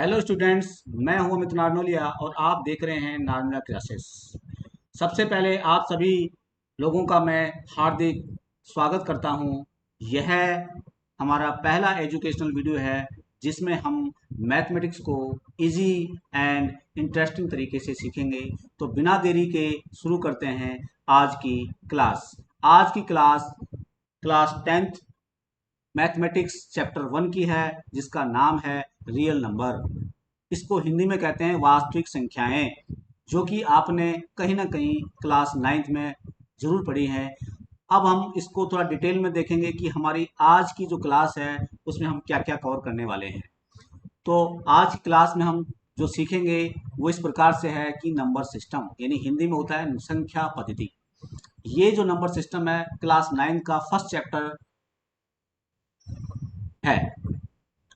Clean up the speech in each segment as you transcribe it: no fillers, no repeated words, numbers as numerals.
Hello students, मैं हूं अमित नारनोलिया और आप देख रहे हैं नारनोलिया क्लासेस। सबसे पहले आप सभी लोगों का मैं हार्दिक स्वागत करता हूं। यह हमारा पहला एजुकेशनल वीडियो है जिसमें हम मैथमेटिक्स को इजी एंड इंटरेस्टिंग तरीके से सीखेंगे। तो बिना देरी के शुरू करते हैं आज की क्लास। आज की class class 10th mathematics chapter 1 की है जिसका नाम है रियल नंबर। इसको हिंदी में कहते हैं वास्तविक संख्याएं, जो कि आपने कहीं ना कहीं क्लास 9th में जरूर पढ़ी है। अब हम इसको थोड़ा डिटेल में देखेंगे कि हमारी आज की जो क्लास है उसमें हम क्या क्या कवर करने वाले हैं। तो आज की क्लास में हम जो सीखेंगे वो इस प्रकार से है कि नंबर सिस्टम, यानी हिंदी में होता है संख्या पद्धति। ये जो नंबर सिस्टम है क्लास 9 का फर्स्ट चैप्टर है,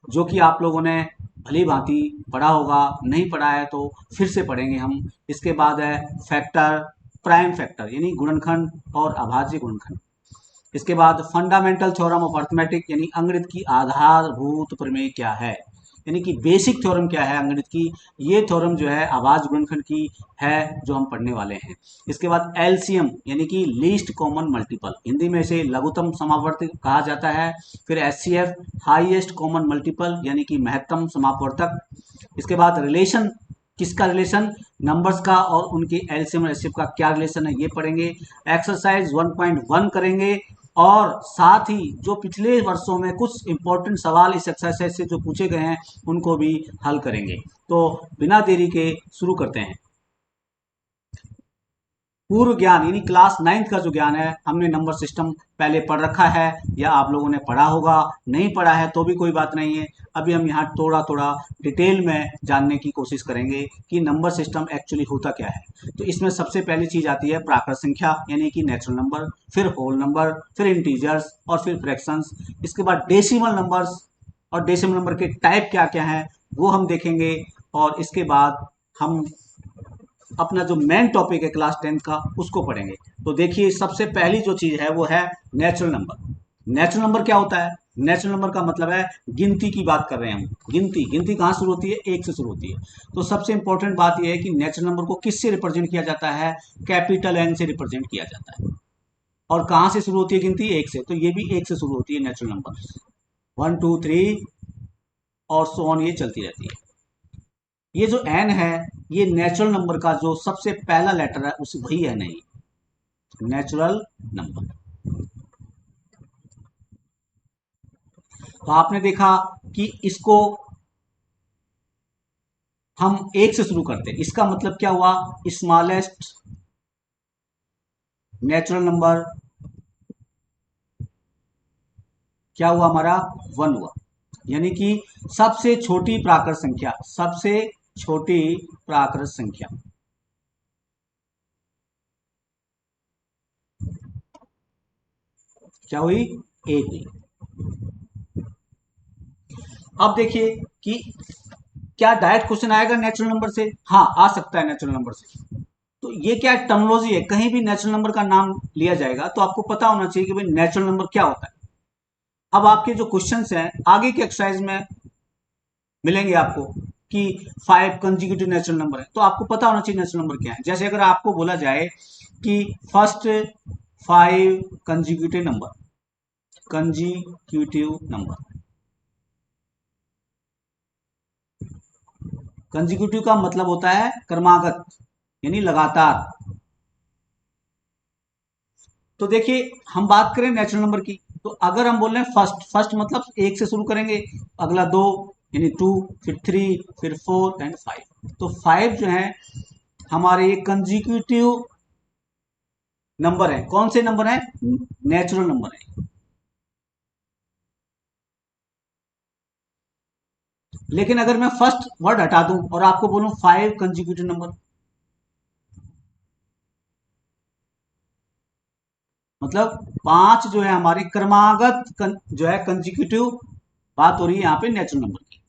जो कि आप लोगों ने भली भांति पढ़ा होगा। नहीं पढ़ा है तो फिर से पढ़ेंगे हम। इसके बाद है फैक्टर, प्राइम फैक्टर यानी गुणनखंड और अभाज्य गुणनखंड। इसके बाद फंडामेंटल थ्योरम ऑफ अर्थमेटिक यानी अंगणित की आधारभूत प्रमेय क्या है, यानी कि बेसिक थ्योरम क्या है अंगणित की। ये थ्योरम जो है अभाज्य गुणनखंड की है जो हम पढ़ने वाले हैं। इसके बाद एलसीएम यानी कि लीस्ट कॉमन मल्टीपल, हिंदी में इसे लघुत्तम समापवर्तक कहा जाता है। फिर एचसीएफ हाईएस्ट कॉमन मल्टीपल यानी कि महत्तम समापवर्तक। इसके बाद रिलेशन, किसका रिलेशन, नंबर्स का और उनके एलसीएम और एचसीएफ का क्या रिलेशन है ये पढ़ेंगे। एक्सरसाइज 1.1 करेंगे और साथ ही जो पिछले वर्षों में कुछ इंपॉर्टेंट सवाल इस एक्सरसाइज से जो पूछे गए हैं उनको भी हल करेंगे। तो बिना देरी के शुरू करते हैं। पूर्व ज्ञान यानी क्लास 9th का जो ज्ञान है, हमने नंबर सिस्टम पहले पढ़ रखा है या आप लोगों ने पढ़ा होगा। नहीं पढ़ा है तो भी कोई बात नहीं है, अभी हम यहाँ थोड़ा थोड़ा डिटेल में जानने की कोशिश करेंगे कि नंबर सिस्टम एक्चुअली होता क्या है। तो इसमें सबसे पहली चीज आती है प्राकृत संख्या यानी कि नेचुरल नंबर, फिर होल नंबर, फिर इंटीजर्स और फिर फ्रैक्शंस। इसके बाद डेसिमल नंबर्स और डेसिमल नंबर के टाइप क्या क्या हैं वो हम देखेंगे। और इसके बाद हम अपना जो मेन टॉपिक है क्लास 10th का उसको पढ़ेंगे। तो देखिए सबसे पहली जो चीज है वो है नेचुरल नंबर। नेचुरल नंबर क्या होता है? नेचुरल नंबर का मतलब है गिनती की बात कर रहे हैं हम। गिनती गिनती कहाँ शुरू होती है? एक से शुरू होती है। तो सबसे इंपॉर्टेंट बात यह है कि नेचुरल नंबर को किससे रिप्रेजेंट किया जाता है? कैपिटल एन से रिप्रेजेंट किया जाता है। और कहाँ से शुरू होती है गिनती? एक से। तो ये भी एक से शुरू होती है नेचुरल नंबर। 1 2 3 और सो ऑन, ये चलती रहती है। ये जो एन है ये नेचुरल नंबर का जो सबसे पहला लेटर है उस वही है, नहीं नेचुरल नंबर। तो आपने देखा कि इसको हम एक से शुरू करते हैं, इसका मतलब क्या हुआ? स्मॉलेस्ट नेचुरल नंबर क्या हुआ हमारा? 1 हुआ। यानी कि सबसे छोटी प्राकृत संख्या, सबसे छोटी प्राकृत संख्या क्या हुई? एक हुई। अब देखिए कि क्या डायरेक्ट क्वेश्चन आएगा नेचुरल नंबर से? हाँ, आ सकता है नेचुरल नंबर से। तो ये क्या टर्मिनोलॉजी है, कहीं भी नेचुरल नंबर का नाम लिया जाएगा तो आपको पता होना चाहिए कि भाई नेचुरल नंबर क्या होता है। अब आपके जो क्वेश्चंस हैं आगे के एक्सरसाइज में मिलेंगे आपको कि 5 कंजिक्यूटिव नेचुरल नंबर है, तो आपको पता होना चाहिए नेचुरल नंबर क्या है। जैसे अगर आपको बोला जाए कि first 5 consecutive number, consecutive number, consecutive का मतलब होता है क्रमागत यानी लगातार। तो देखिए हम बात करें नेचुरल नंबर की, तो अगर हम बोल रहे हैं फर्स्ट, फर्स्ट मतलब एक से शुरू करेंगे, अगला दो यानी टू, फिर थ्री, फिर फोर एंड फाइव। तो फाइव जो है हमारे ये कंजिक्यूटिव नंबर है। कौन से नंबर है? नेचुरल नंबर है। लेकिन अगर मैं फर्स्ट वर्ड हटा दूं और आपको बोलूं 5 कंजिक्यूटिव नंबर, मतलब 5 जो है हमारे क्रमागत जो है कंजिक्यूटिव, बात हो रही है यहाँ पे नेचुरल नंबर की।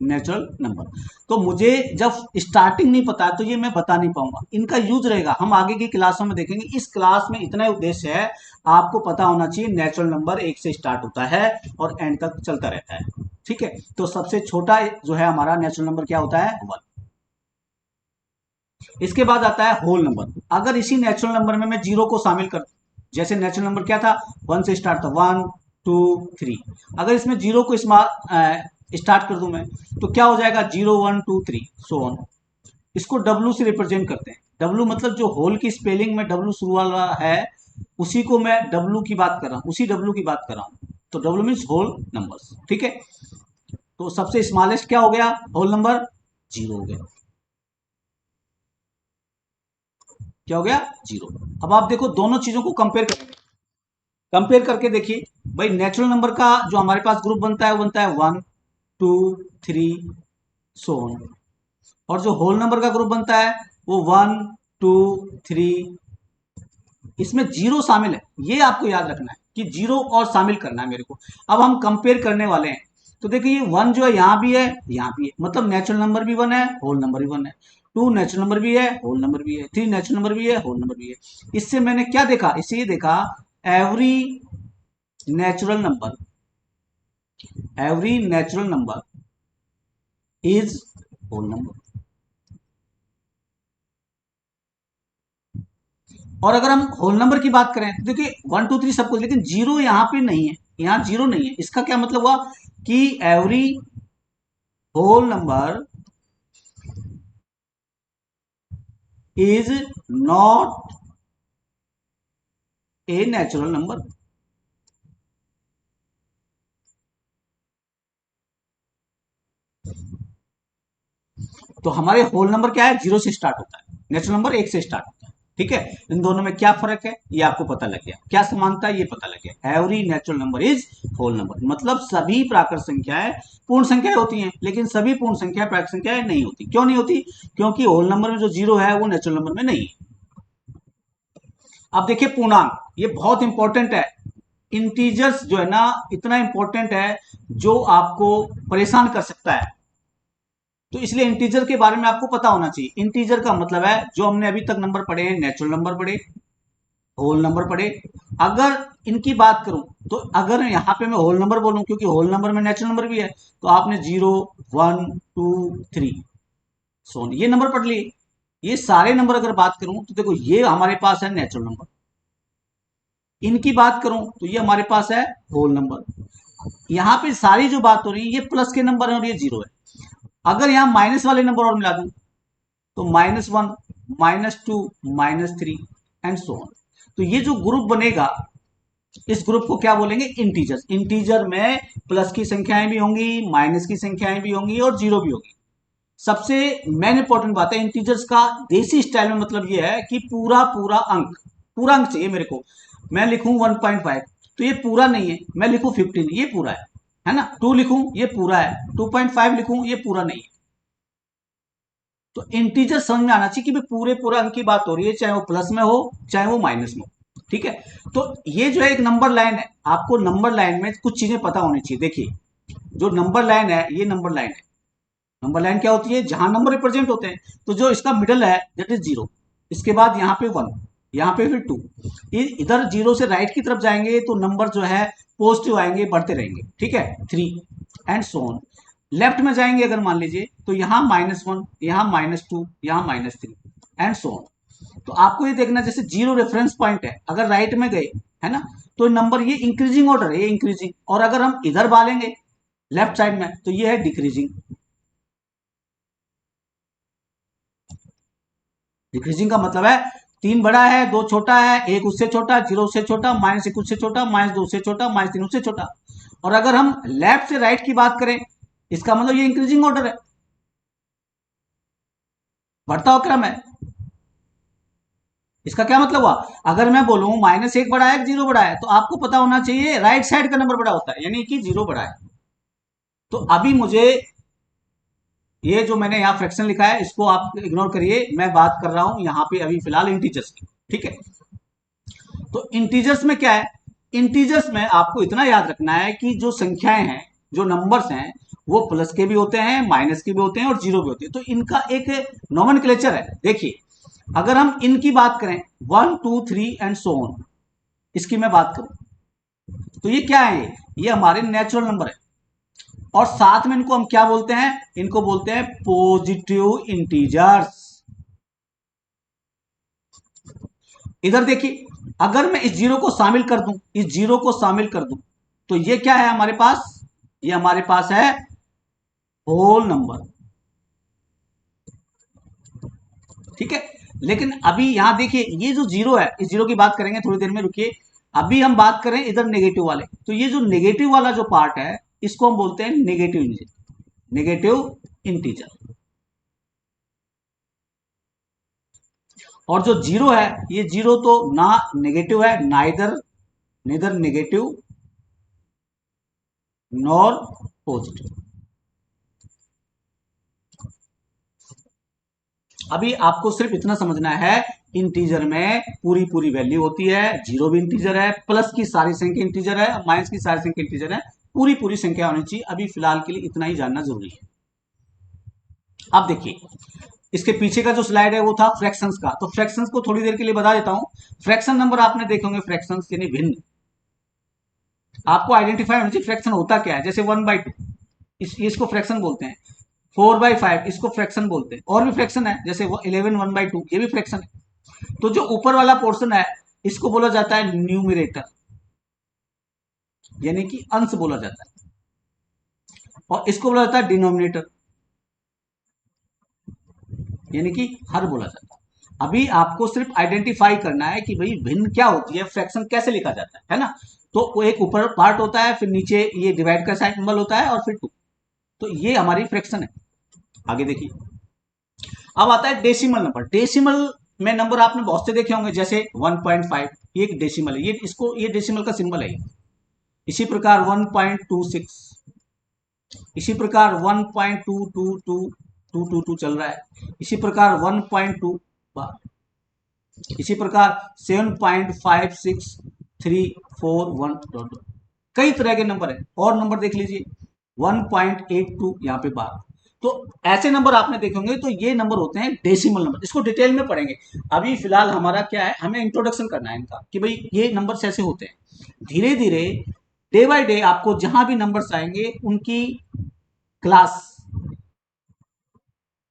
Natural number. तो मुझे जब स्टार्टिंग नहीं पता तो ये मैं बता नहीं पाऊंगा, इनका यूज रहेगा, हम आगे की क्लासों में देखेंगे। इस क्लास में इतना ही उद्देश्य है, आपको पता होना चाहिए नेचुरल नंबर एक से स्टार्ट होता है और एंड तक चलता रहता है। ठीक है, तो सबसे छोटा जो है हमारा नेचुरल नंबर क्या होता है, 1। इसके बाद आता है होल नंबर। अगर इसी नेचुरल नंबर में मैं जीरो को शामिल कर, जैसे नेचुरल नंबर क्या था, 1 से स्टार्ट था, 1 2 3, अगर इसमें जीरो को स्टार्ट कर दूं मैं, तो क्या हो जाएगा, 0 1 2 3 सो ऑन। इसको डब्लू से रिप्रेजेंट करते हैं। डब्लू मतलब जो होल की स्पेलिंग में डब्लू शुरू वाला है, उसी को मैं डब्लू की बात कर रहा हूं, उसी डब्लू की बात कर रहा हूं। तो डब्लू मीन्स होल नंबर्स। ठीक है, तो सबसे स्मॉलेस्ट क्या हो गया, होल नंबर, जीरो हो गया। क्या हो गया, जीरो। अब आप देखो दोनों चीजों को कंपेयर करेंगे, कंपेयर करके देखिए भाई, नेचुरल नंबर का जो हमारे पास ग्रुप बनता है वो बनता है 1 2 3 सो ऑन, और जो होल नंबर का ग्रुप बनता है वो 1 2 3, इसमें जीरो शामिल है, ये आपको याद रखना है कि जीरो और शामिल करना है मेरे को। अब हम कंपेयर करने वाले हैं, तो देखिए ये 1 जो है यहाँ भी है, यहाँ भी है, मतलब नेचुरल नंबर भी 1 है, होल नंबर भी 1 है। 2 नेचुरल नंबर भी है, होल नंबर भी है। 3 नेचुरल नंबर भी है, होल नंबर भी है। इससे मैंने क्या देखा, इससे ये देखा, every natural number, every natural number is whole number. और अगर हम होल नंबर की बात करें तो देखिए 1 2 3 सब कुछ, लेकिन जीरो यहाँ पे नहीं है, यहाँ जीरो नहीं है। इसका क्या मतलब हुआ कि every whole number is not a natural number. तो हमारे होल नंबर क्या है, जीरो से स्टार्ट होता है, नेचुरल नंबर एक से स्टार्ट होता है। ठीक है, इन दोनों में क्या फर्क है ये आपको पता लग गया, क्या समानता है ये पता लग गया। Every natural number is whole number, मतलब सभी प्राकृत संख्याएं पूर्ण संख्याएं होती हैं, लेकिन सभी पूर्ण संख्या प्राकृत संख्याएं नहीं होती। क्यों नहीं होती, क्योंकि होल नंबर में जो जीरो है वो नेचुरल नंबर में नहीं है। अब देखिए पूर्णांक, ये बहुत इंपॉर्टेंट है। इंटीजर्स जो है ना, इतना इंपॉर्टेंट है जो आपको परेशान कर सकता है। तो इसलिए इंटीजर के बारे में आपको पता होना चाहिए। इंटीजर का मतलब है जो हमने अभी तक नंबर पढ़े हैं, नेचुरल नंबर पढ़े, होल नंबर पढ़े। अगर इनकी बात करूं तो अगर यहां पे मैं होल नंबर बोलूं, क्योंकि होल नंबर में नेचुरल नंबर भी है, तो आपने 0 1 2 3 सोन ये नंबर पढ़ लिए। ये सारे नंबर अगर बात करूं तो देखो ये हमारे पास है नेचुरल नंबर, इनकी बात करूं तो ये हमारे पास है होल नंबर। यहां पे सारी जो बात हो रही है ये प्लस के नंबर है और ये जीरो है। अगर यहां माइनस वाले नंबर और मिला दूं तो -1 -2 -3 एंड सो ऑन। तो ये जो ग्रुप बनेगा, इस ग्रुप को क्या बोलेंगे, इंटीजर्स। इंटीजर में प्लस की संख्याएं भी होंगी, माइनस की संख्याएं भी होंगी और जीरो भी होगी। सबसे मेन इंपॉर्टेंट बात है इंटीजर्स का देसी स्टाइल में, मतलब ये है कि पूरा पूरा अंक, पूरा अंक चाहिए मेरे को। मैं लिखूं 1.5 तो ये पूरा नहीं है, मैं लिखूं 15 ये पूरा है ना, 2 लिखूं ये पूरा है, 2.5 लिखूं ये पूरा नहीं है। तो इंटीजर समझ में आना चाहिए कि पूरे पूरा अंक की बात हो रही है, चाहे वो प्लस में हो चाहे वो माइनस में हो। ठीक है, तो ये जो है एक नंबर लाइन है, आपको नंबर लाइन में कुछ चीजें पता होनी चाहिए। देखिए जो नंबर लाइन है, ये नंबर लाइन है। नंबर लाइन क्या होती है, जहां नंबर रिप्रेजेंट होते हैं, तो जो इसका मिडल है दैट इज जीरो, इसके बाद यहाँ पे 1, यहाँ पे फिर 2, इधर जीरो से राइट की तरफ जाएंगे तो नंबर जो है पॉजिटिव आएंगे, बढ़ते रहेंगे। ठीक है, 3 एंड सो ऑन। लेफ्ट में जाएंगे अगर मान लीजिए तो यहाँ -1, यहाँ -2, यहाँ -3 एंड सो ऑन। तो आपको ये देखना, जैसे जीरो रेफरेंस पॉइंट है, अगर राइट में गए है ना, तो नंबर ये इंक्रीजिंग ऑर्डर है, ये इंक्रीजिंग। और अगर हम इधर बालेंगे लेफ्ट साइड में तो ये है डिक्रीजिंग। डिक्रीजिंग का मतलब है 3 बड़ा है 2 छोटा है, एक उससे छोटा, जीरो उससे छोटा, -1 उससे छोटा, -2 उससे छोटा, -3 उससे छोटा। और अगर हम लेफ्ट से राइट की बात करें, इसका मतलब ये इंक्रीजिंग ऑर्डर है, बढ़ता हुआ क्रम है। इसका क्या मतलब हुआ, अगर मैं बोलूं -1 बड़ा है, जीरो बड़ा है, तो आपको पता होना चाहिए राइट साइड का नंबर बड़ा होता है, यानी कि जीरो बड़ा है। तो अभी मुझे ये जो मैंने यहाँ फ्रैक्शन लिखा है इसको आप इग्नोर करिए, मैं बात कर रहा हूं यहाँ पे अभी फिलहाल इंटीजर्स की। ठीक है, तो इंटीजर्स में क्या है, इंटीजर्स में आपको इतना याद रखना है कि जो संख्याएं हैं, जो नंबर्स हैं, वो प्लस के भी होते हैं, माइनस के भी होते हैं और जीरो भी होते हैं। तो इनका एक नोमेनक्लेचर है। देखिए, अगर हम इनकी बात करें 1 2 3 एंड सो ऑन, इसकी मैं बात करूं तो ये क्या है, ये हमारे नेचुरल नंबर है। और साथ में इनको हम क्या बोलते हैं, इनको बोलते हैं पॉजिटिव इंटीजर्स। इधर देखिए, अगर मैं इस जीरो को शामिल कर दूं, इस जीरो को शामिल कर दूं, तो ये क्या है हमारे पास, ये हमारे पास है होल नंबर। ठीक है, लेकिन अभी यहां देखिए, ये जो जीरो है, इस जीरो की बात करेंगे थोड़ी देर में, रुकिए। अभी हम बात करें इधर नेगेटिव वाले, तो ये जो नेगेटिव वाला जो पार्ट है, इसको हम बोलते हैं नेगेटिव इंटीजर, नेगेटिव इंटीजर। और जो जीरो है, ये जीरो तो ना नेगेटिव है, neither neither negative nor positive. अभी आपको सिर्फ इतना समझना है, इंटीजर में पूरी पूरी वैल्यू होती है, जीरो भी इंटीजर है, प्लस की सारी संख्या इंटीजर है, माइनस की सारी संख्या इंटीजर है, पूरी पूरी संख्या होनी चाहिए। अभी फिलहाल के लिए इतना ही जानना जरूरी है। अब देखिए, इसके पीछे का जो स्लाइड है वो था फ्रैक्शंस का, तो फ्रैक्शंस को थोड़ी देर के लिए बता देता हूं। फ्रैक्शन नंबर आपने देखे होंगे, फ्रैक्शंस यानी भिन्न, आपको आइडेंटिफाई होना चाहिए फ्रैक्शन होता क्या है। जैसे 1/2, इसको फ्रैक्शन बोलते हैं। 4/5 इसको फ्रैक्शन बोलते हैं। और भी फ्रैक्शन है, जैसे 11 1/2 ये भी फ्रैक्शन है। तो जो ऊपर वाला पोर्शन है, इसको बोला जाता है न्यूमिरेटर, यानी कि अंश बोला जाता है। और इसको बोला जाता है डिनोमिनेटर, यानी कि हर बोला जाता है। अभी आपको सिर्फ आइडेंटिफाई करना है कि भाई भिन्न क्या होती है, फ्रैक्शन कैसे लिखा जाता है ना। तो वो एक ऊपर पार्ट होता है, फिर नीचे ये डिवाइड का सिंबल होता है, और फिर 2। तो ये हमारी फ्रैक्शन है। आगे देखिए, अब आता है डेसिमल नंबर। डेसिमल में नंबर आपने बहुत से देखे होंगे, जैसे 1.5, ये एक डेसिमल है, ये डेसिमल का सिंबल है। इसी प्रकार 1.26, इसी प्रकार 1.22222 चल रहा है। इसी प्रकार 1.2, इसी प्रकार 7.56341, कई तरह के नंबर है। और नंबर देख लीजिए 1.82 यहाँ पे बार। तो ऐसे नंबर आपने देखे होंगे, तो ये नंबर होते हैं डेसिमल नंबर। इसको डिटेल में पढ़ेंगे। अभी फिलहाल हमारा क्या है, हमें इंट्रोडक्शन करना है इनका, कि भाई ये नंबर ऐसे होते हैं। धीरे धीरे डे बाय डे आपको जहां भी नंबर्स आएंगे, उनकी क्लास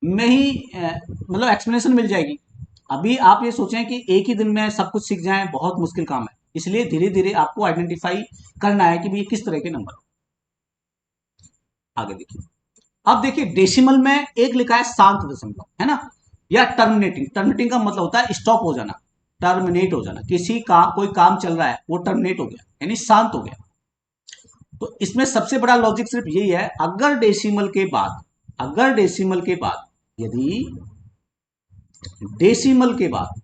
में ही मतलब एक्सप्लेनेशन मिल जाएगी। अभी आप ये सोचें कि एक ही दिन में सब कुछ सीख जाएं, बहुत मुश्किल काम है। इसलिए धीरे धीरे आपको आइडेंटिफाई करना है कि भाई किस तरह के नंबर। आगे देखिए, अब देखिए डेसिमल में एक लिखा है शांत दशमलव, है ना, या टर्मिनेटिंग। टर्मिनेटिंग का मतलब होता है स्टॉप हो जाना, टर्मिनेट हो जाना, किसी का कोई काम चल रहा है वो टर्मिनेट हो गया, यानी शांत हो गया। तो इसमें सबसे बड़ा लॉजिक सिर्फ यही है, अगर डेसिमल के बाद, अगर डेसिमल के बाद, यदि डेसिमल के बाद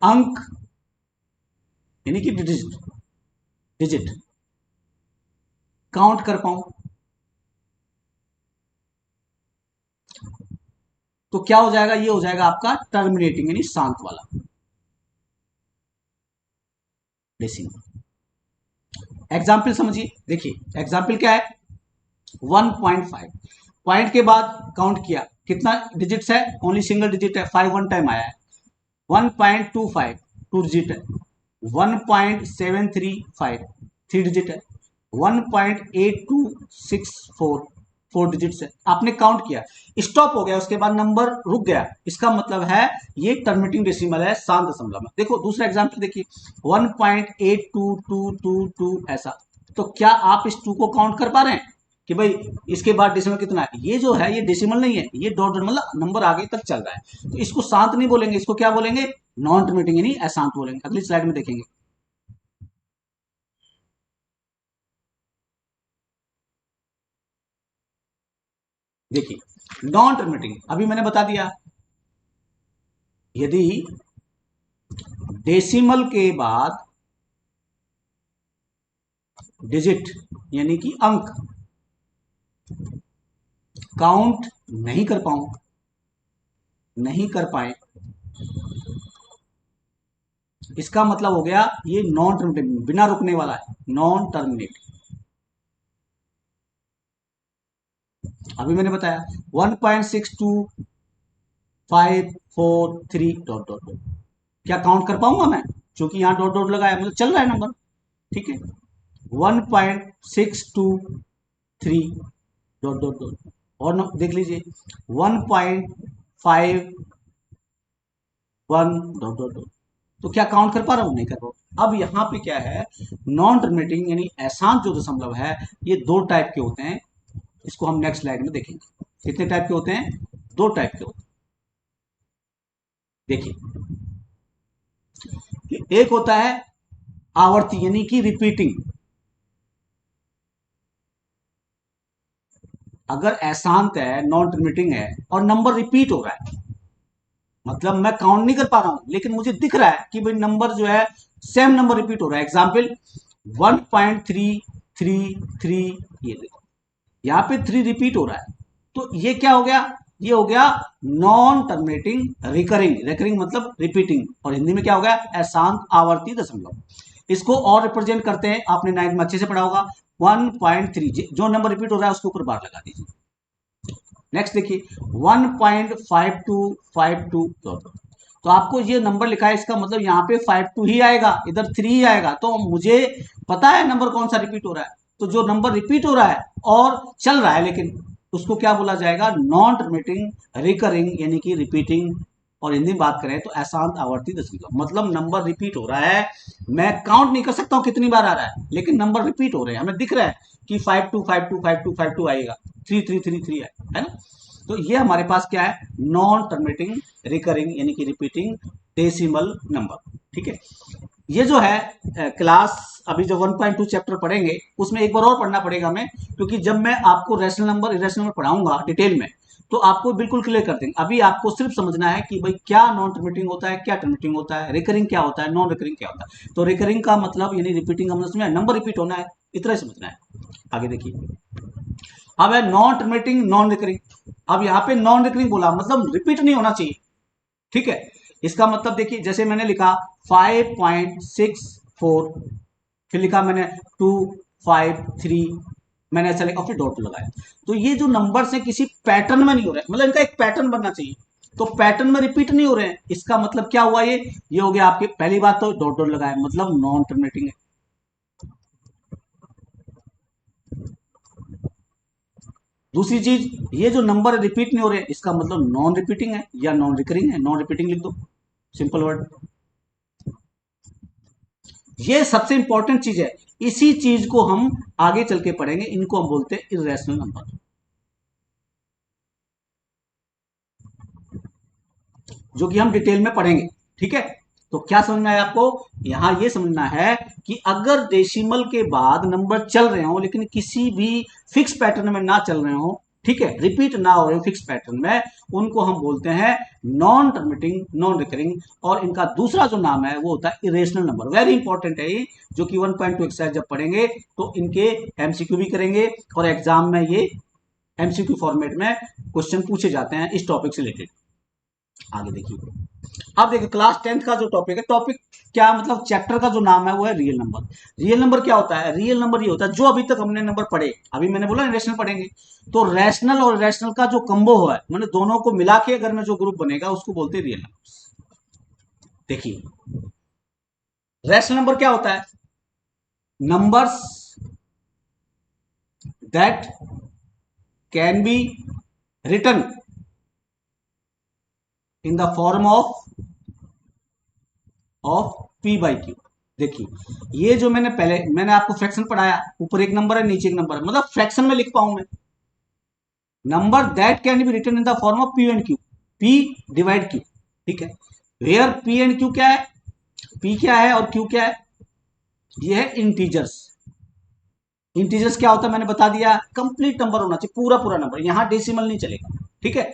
अंक, यानी कि डिजिट, डिजिट काउंट कर पाऊं, तो क्या हो जाएगा, ये हो जाएगा आपका टर्मिनेटिंग, यानी शांत वाला डेसिमल। एग्जाम्पल समझिए, देखिए एग्जाम्पल क्या है, 1.5, पॉइंट के बाद काउंट किया, कितना डिजिट्स है, ओनली सिंगल डिजिट है, 5 वन टाइम आया है। 1.25 टू डिजिट है। 1.735 थ्री डिजिट है। 1.8264 फोर डिजिट्स है। आपने काउंट किया, स्टॉप हो गया, उसके बाद नंबर रुक गया, इसका मतलब है ये टर्मिनेटिंग डेसिमल है, शांत दशमलव में। देखो दूसरा एग्जांपल देखिए, 1.82222 ऐसा। तो क्या आप इस 2 को काउंट कर पा रहे हैं कि भाई इसके बाद डेसिमल कितना है? ये जो है ये डेसिमल नहीं है, ये डॉट डॉट मतलब नंबर आगे तक चल रहा है। तो इसको शांत नहीं बोलेंगे, इसको क्या बोलेंगे, नॉन टर्मिनेटिंग यानी अशांत बोलेंगे। अगली स्लाइड में देखेंगे। देखिए नॉन टर्मिनेटिंग, अभी मैंने बता दिया, यदि डेसिमल के बाद डिजिट यानी कि अंक काउंट नहीं कर पाऊं, नहीं कर पाए, इसका मतलब हो गया ये नॉन टर्मिनेटिंग, बिना रुकने वाला है, नॉन टर्मिनेटिंग। अभी मैंने बताया 1.62543 डॉट डॉट डॉट। क्या काउंट कर पाऊंगा मैं? क्योंकि यहाँ डॉट डॉट लगाया मतलब चल रहा है नंबर, ठीक है। 1.623 डॉट डॉट डॉट, और देख लीजिए 1.51 डॉट डॉट डॉट। तो क्या काउंट कर पा रहा हूं? नहीं कर पा रहा हूं। अब यहाँ पे क्या है, नॉन टर्मिनेटिंग यानी अशांत जो दशमलव है, ये दो टाइप के होते हैं। इसको हम नेक्स्ट स्लाइड में देखेंगे। कितने टाइप के होते हैं? दो टाइप के होते हैं। देखिए, एक होता है आवर्ती यानी कि रिपीटिंग। अगर अशांत है, नॉन टर्मिनेटिंग है और नंबर रिपीट हो रहा है, मतलब मैं काउंट नहीं कर पा रहा हूं लेकिन मुझे दिख रहा है कि भाई नंबर जो है सेम नंबर रिपीट हो रहा है। एग्जाम्पल 1.333, ये देखो यहां पे 3 रिपीट हो रहा है। तो ये क्या हो गया? ये हो गया नॉन टर्मिनेटिंग रिकरिंग। रिकरिंग मतलब रिपीटिंग, और हिंदी में क्या हो गया? अशांत आवर्ती दशमलव। इसको और रिप्रेजेंट करते हैं, आपने 9th में अच्छे से पढ़ा होगा। 1.3 जो नंबर रिपीट हो रहा है उसके ऊपर बार लगा दीजिए। नेक्स्ट देखिए 1.5252, तो आपको ये नंबर लिखा है, इसका मतलब यहाँ पे 52 ही आएगा, इधर 3 ही आएगा। तो मुझे पता है नंबर कौन सा रिपीट हो रहा है। तो जो नंबर रिपीट हो रहा है और चल रहा है लेकिन, उसको क्या बोला जाएगा? नॉन टर्मिनेटिंग रिकरिंग यानी कि रिपीटिंग। और हिंदी में बात करें तो अशांत आवर्ती दशमलव, मतलब नंबर रिपीट हो रहा है। मैं काउंट नहीं कर सकता हूं कितनी बार आ रहा है, लेकिन नंबर रिपीट हो रहे हैं, हमें दिख रहा है कि 52525252 आएगा, 3333 है ना। तो ये हमारे पास क्या है? नॉन टर्मिनेटिंग रिकरिंग यानी कि रिपीटिंग डेसिमल नंबर, ठीक है। ये जो है क्लास, अभी जो 1.2 चैप्टर पढ़ेंगे उसमें एक बार और पढ़ना पड़ेगा हमें, क्योंकि जब मैं आपको रैशनल नंबर इरेशनल नंबर पढ़ाऊंगा डिटेल में तो आपको बिल्कुल क्लियर कर देंगे। अभी आपको सिर्फ समझना है कि भाई क्या नॉन टर्मिनेटिंग होता है, क्या टर्मिनेटिंग होता है, रिकरिंग क्या होता है, नॉन रिकरिंग क्या होता है। तो रिकरिंग का मतलब यानी रिपीटिंग का मतलब नंबर रिपीट होना है, इतना ही समझना है। आगे देखिए, अब है नॉन टर्मिनेटिंग नॉन रिकरिंग। अब यहां पे नॉन रिकरिंग बोला मतलब रिपीट नहीं होना चाहिए, ठीक है। इसका मतलब देखिए, जैसे मैंने लिखा 5.64, फिर लिखा मैंने 253, मैंने ऐसा लिखा फिर डॉट लगाया। तो ये जो नंबर्स हैं किसी पैटर्न में नहीं हो रहे, मतलब इनका एक पैटर्न बनना चाहिए। तो पैटर्न में रिपीट नहीं हो रहे हैं, इसका मतलब क्या हुआ? ये हो गया आपकी पहली बात, तो डॉट डॉट लगाया मतलब नॉन टर्मिनेटिंग है। दूसरी चीज, ये जो नंबर रिपीट नहीं हो रहे, इसका मतलब नॉन रिपीटिंग है या नॉन रिकरिंग है। नॉन रिपीटिंग लिख दो, सिंपल वर्ड। ये सबसे इंपॉर्टेंट चीज है, इसी चीज को हम आगे चल के पढ़ेंगे, इनको हम बोलते हैं इरेशनल नंबर, जो कि हम डिटेल में पढ़ेंगे, ठीक है। तो क्या समझना है आपको? यहां यह समझना है कि अगर डेसिमल के बाद नंबर चल रहे हो लेकिन किसी भी फिक्स पैटर्न में ना चल रहे हो, ठीक है, रिपीट ना हो रहे फिक्स पैटर्न में, उनको हम बोलते हैं नॉन टर्मिनेटिंग नॉन रिकरिंग। और इनका दूसरा जो नाम है वो होता है इरेशनल नंबर। वेरी इंपॉर्टेंट है ये, जो कि 1.2 एक्सरसाइज जब पढ़ेंगे तो इनके एमसीक्यू भी करेंगे, और एग्जाम में ये एमसीक्यू फॉर्मेट में क्वेश्चन पूछे जाते हैं इस टॉपिक से रिलेटेड। आगे देखिए, अब देखिए क्लास 10th का जो टॉपिक है, टॉपिक क्या मतलब चैप्टर का जो नाम है वो है रियल नंबर। रियल नंबर क्या होता है? रियल नंबर ये होता है जो अभी तक हमने नंबर पढ़े, अभी मैंने बोला रैशनल पढ़ेंगे, तो रैशनल और रैशनल का जो कंबो है, मैंने दोनों को मिला के अगर में जो ग्रुप बनेगा उसको बोलते हैं रियल नंबर। देखिए, रैशनल नंबर क्या होता है? Numbers that can be written in the form of P by Q. देखिए, ये जो मैंने आपको फ्रैक्शन पढ़ाया, ऊपर एक नंबर है नीचे एक नंबर है, मतलब फ्रैक्शन में लिख पाऊं मैं। Number that can be written in the form of P and Q, P divide Q, ठीक है। वेयर पी एंड क्यू क्या है? पी क्या है और क्यू क्या है? ये है इंटीजर्स। इंटीजर्स क्या होता है मैंने बता दिया, कंप्लीट नंबर होना चाहिए, पूरा पूरा नंबर, यहां डेसिमल नहीं चलेगा, ठीक है।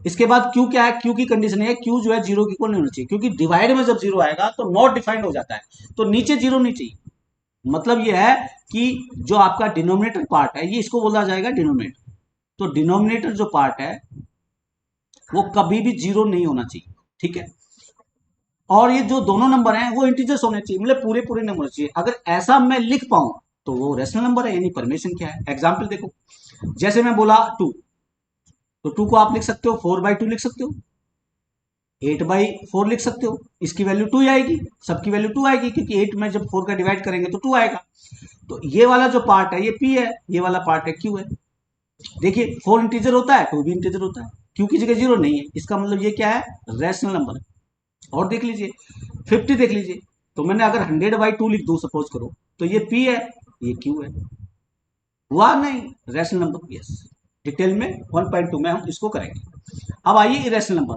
इसके बाद क्यू क्या है? क्यू की कंडीशन है क्यू जो है जीरो की इक्वल नहीं होना चाहिए, क्योंकि डिवाइड में जब जीरो आएगा तो नॉट डिफाइंड हो जाता है, तो नीचे जीरो नहीं चाहिए। मतलब ये है कि जो आपका डिनोमिनेटर पार्ट है ये इसको बोला जाएगा डिनोमिनेटर, तो डिनोमिनेटर जो पार्ट है वो कभी भी जीरो नहीं होना चाहिए, ठीक है। और ये जो दोनों नंबर हैं वो इंटीजर्स होने चाहिए, मतलब पूरे पूरे नंबर चाहिए। अगर ऐसा मैं लिख पाऊं तो वो रेशनल नंबर है, यानी परमेशन क्या है। एग्जाम्पल देखो, जैसे मैं बोला 2, तो 2 को आप लिख सकते हो 4/2 लिख सकते हो, 8/4 लिख सकते हो, इसकी वैल्यू 2 आएगी, सबकी वैल्यू 2 आएगी क्योंकि 8 में जब 4 का डिवाइड करेंगे तो 2 आएगा। तो ये वाला जो पार्ट है ये P है, ये वाला पार्ट है Q है। देखिए 4 इंटीजर होता है, 2 भी इंटीजर होता है, Q की जगह 0 नहीं है, इसका मतलब ये क्या है, रैशनल नंबर है। और देख लीजिए 50 देख लीजिए, तो मैंने अगर 100/2 लिख दूं सपोज करो, तो ये P है, ये Q है, हुआ नहीं, रैशनल नंबर। यस, डिटेल में 1.2 में हम इसको करेंगे। अब आइए इरेशनल नंबर,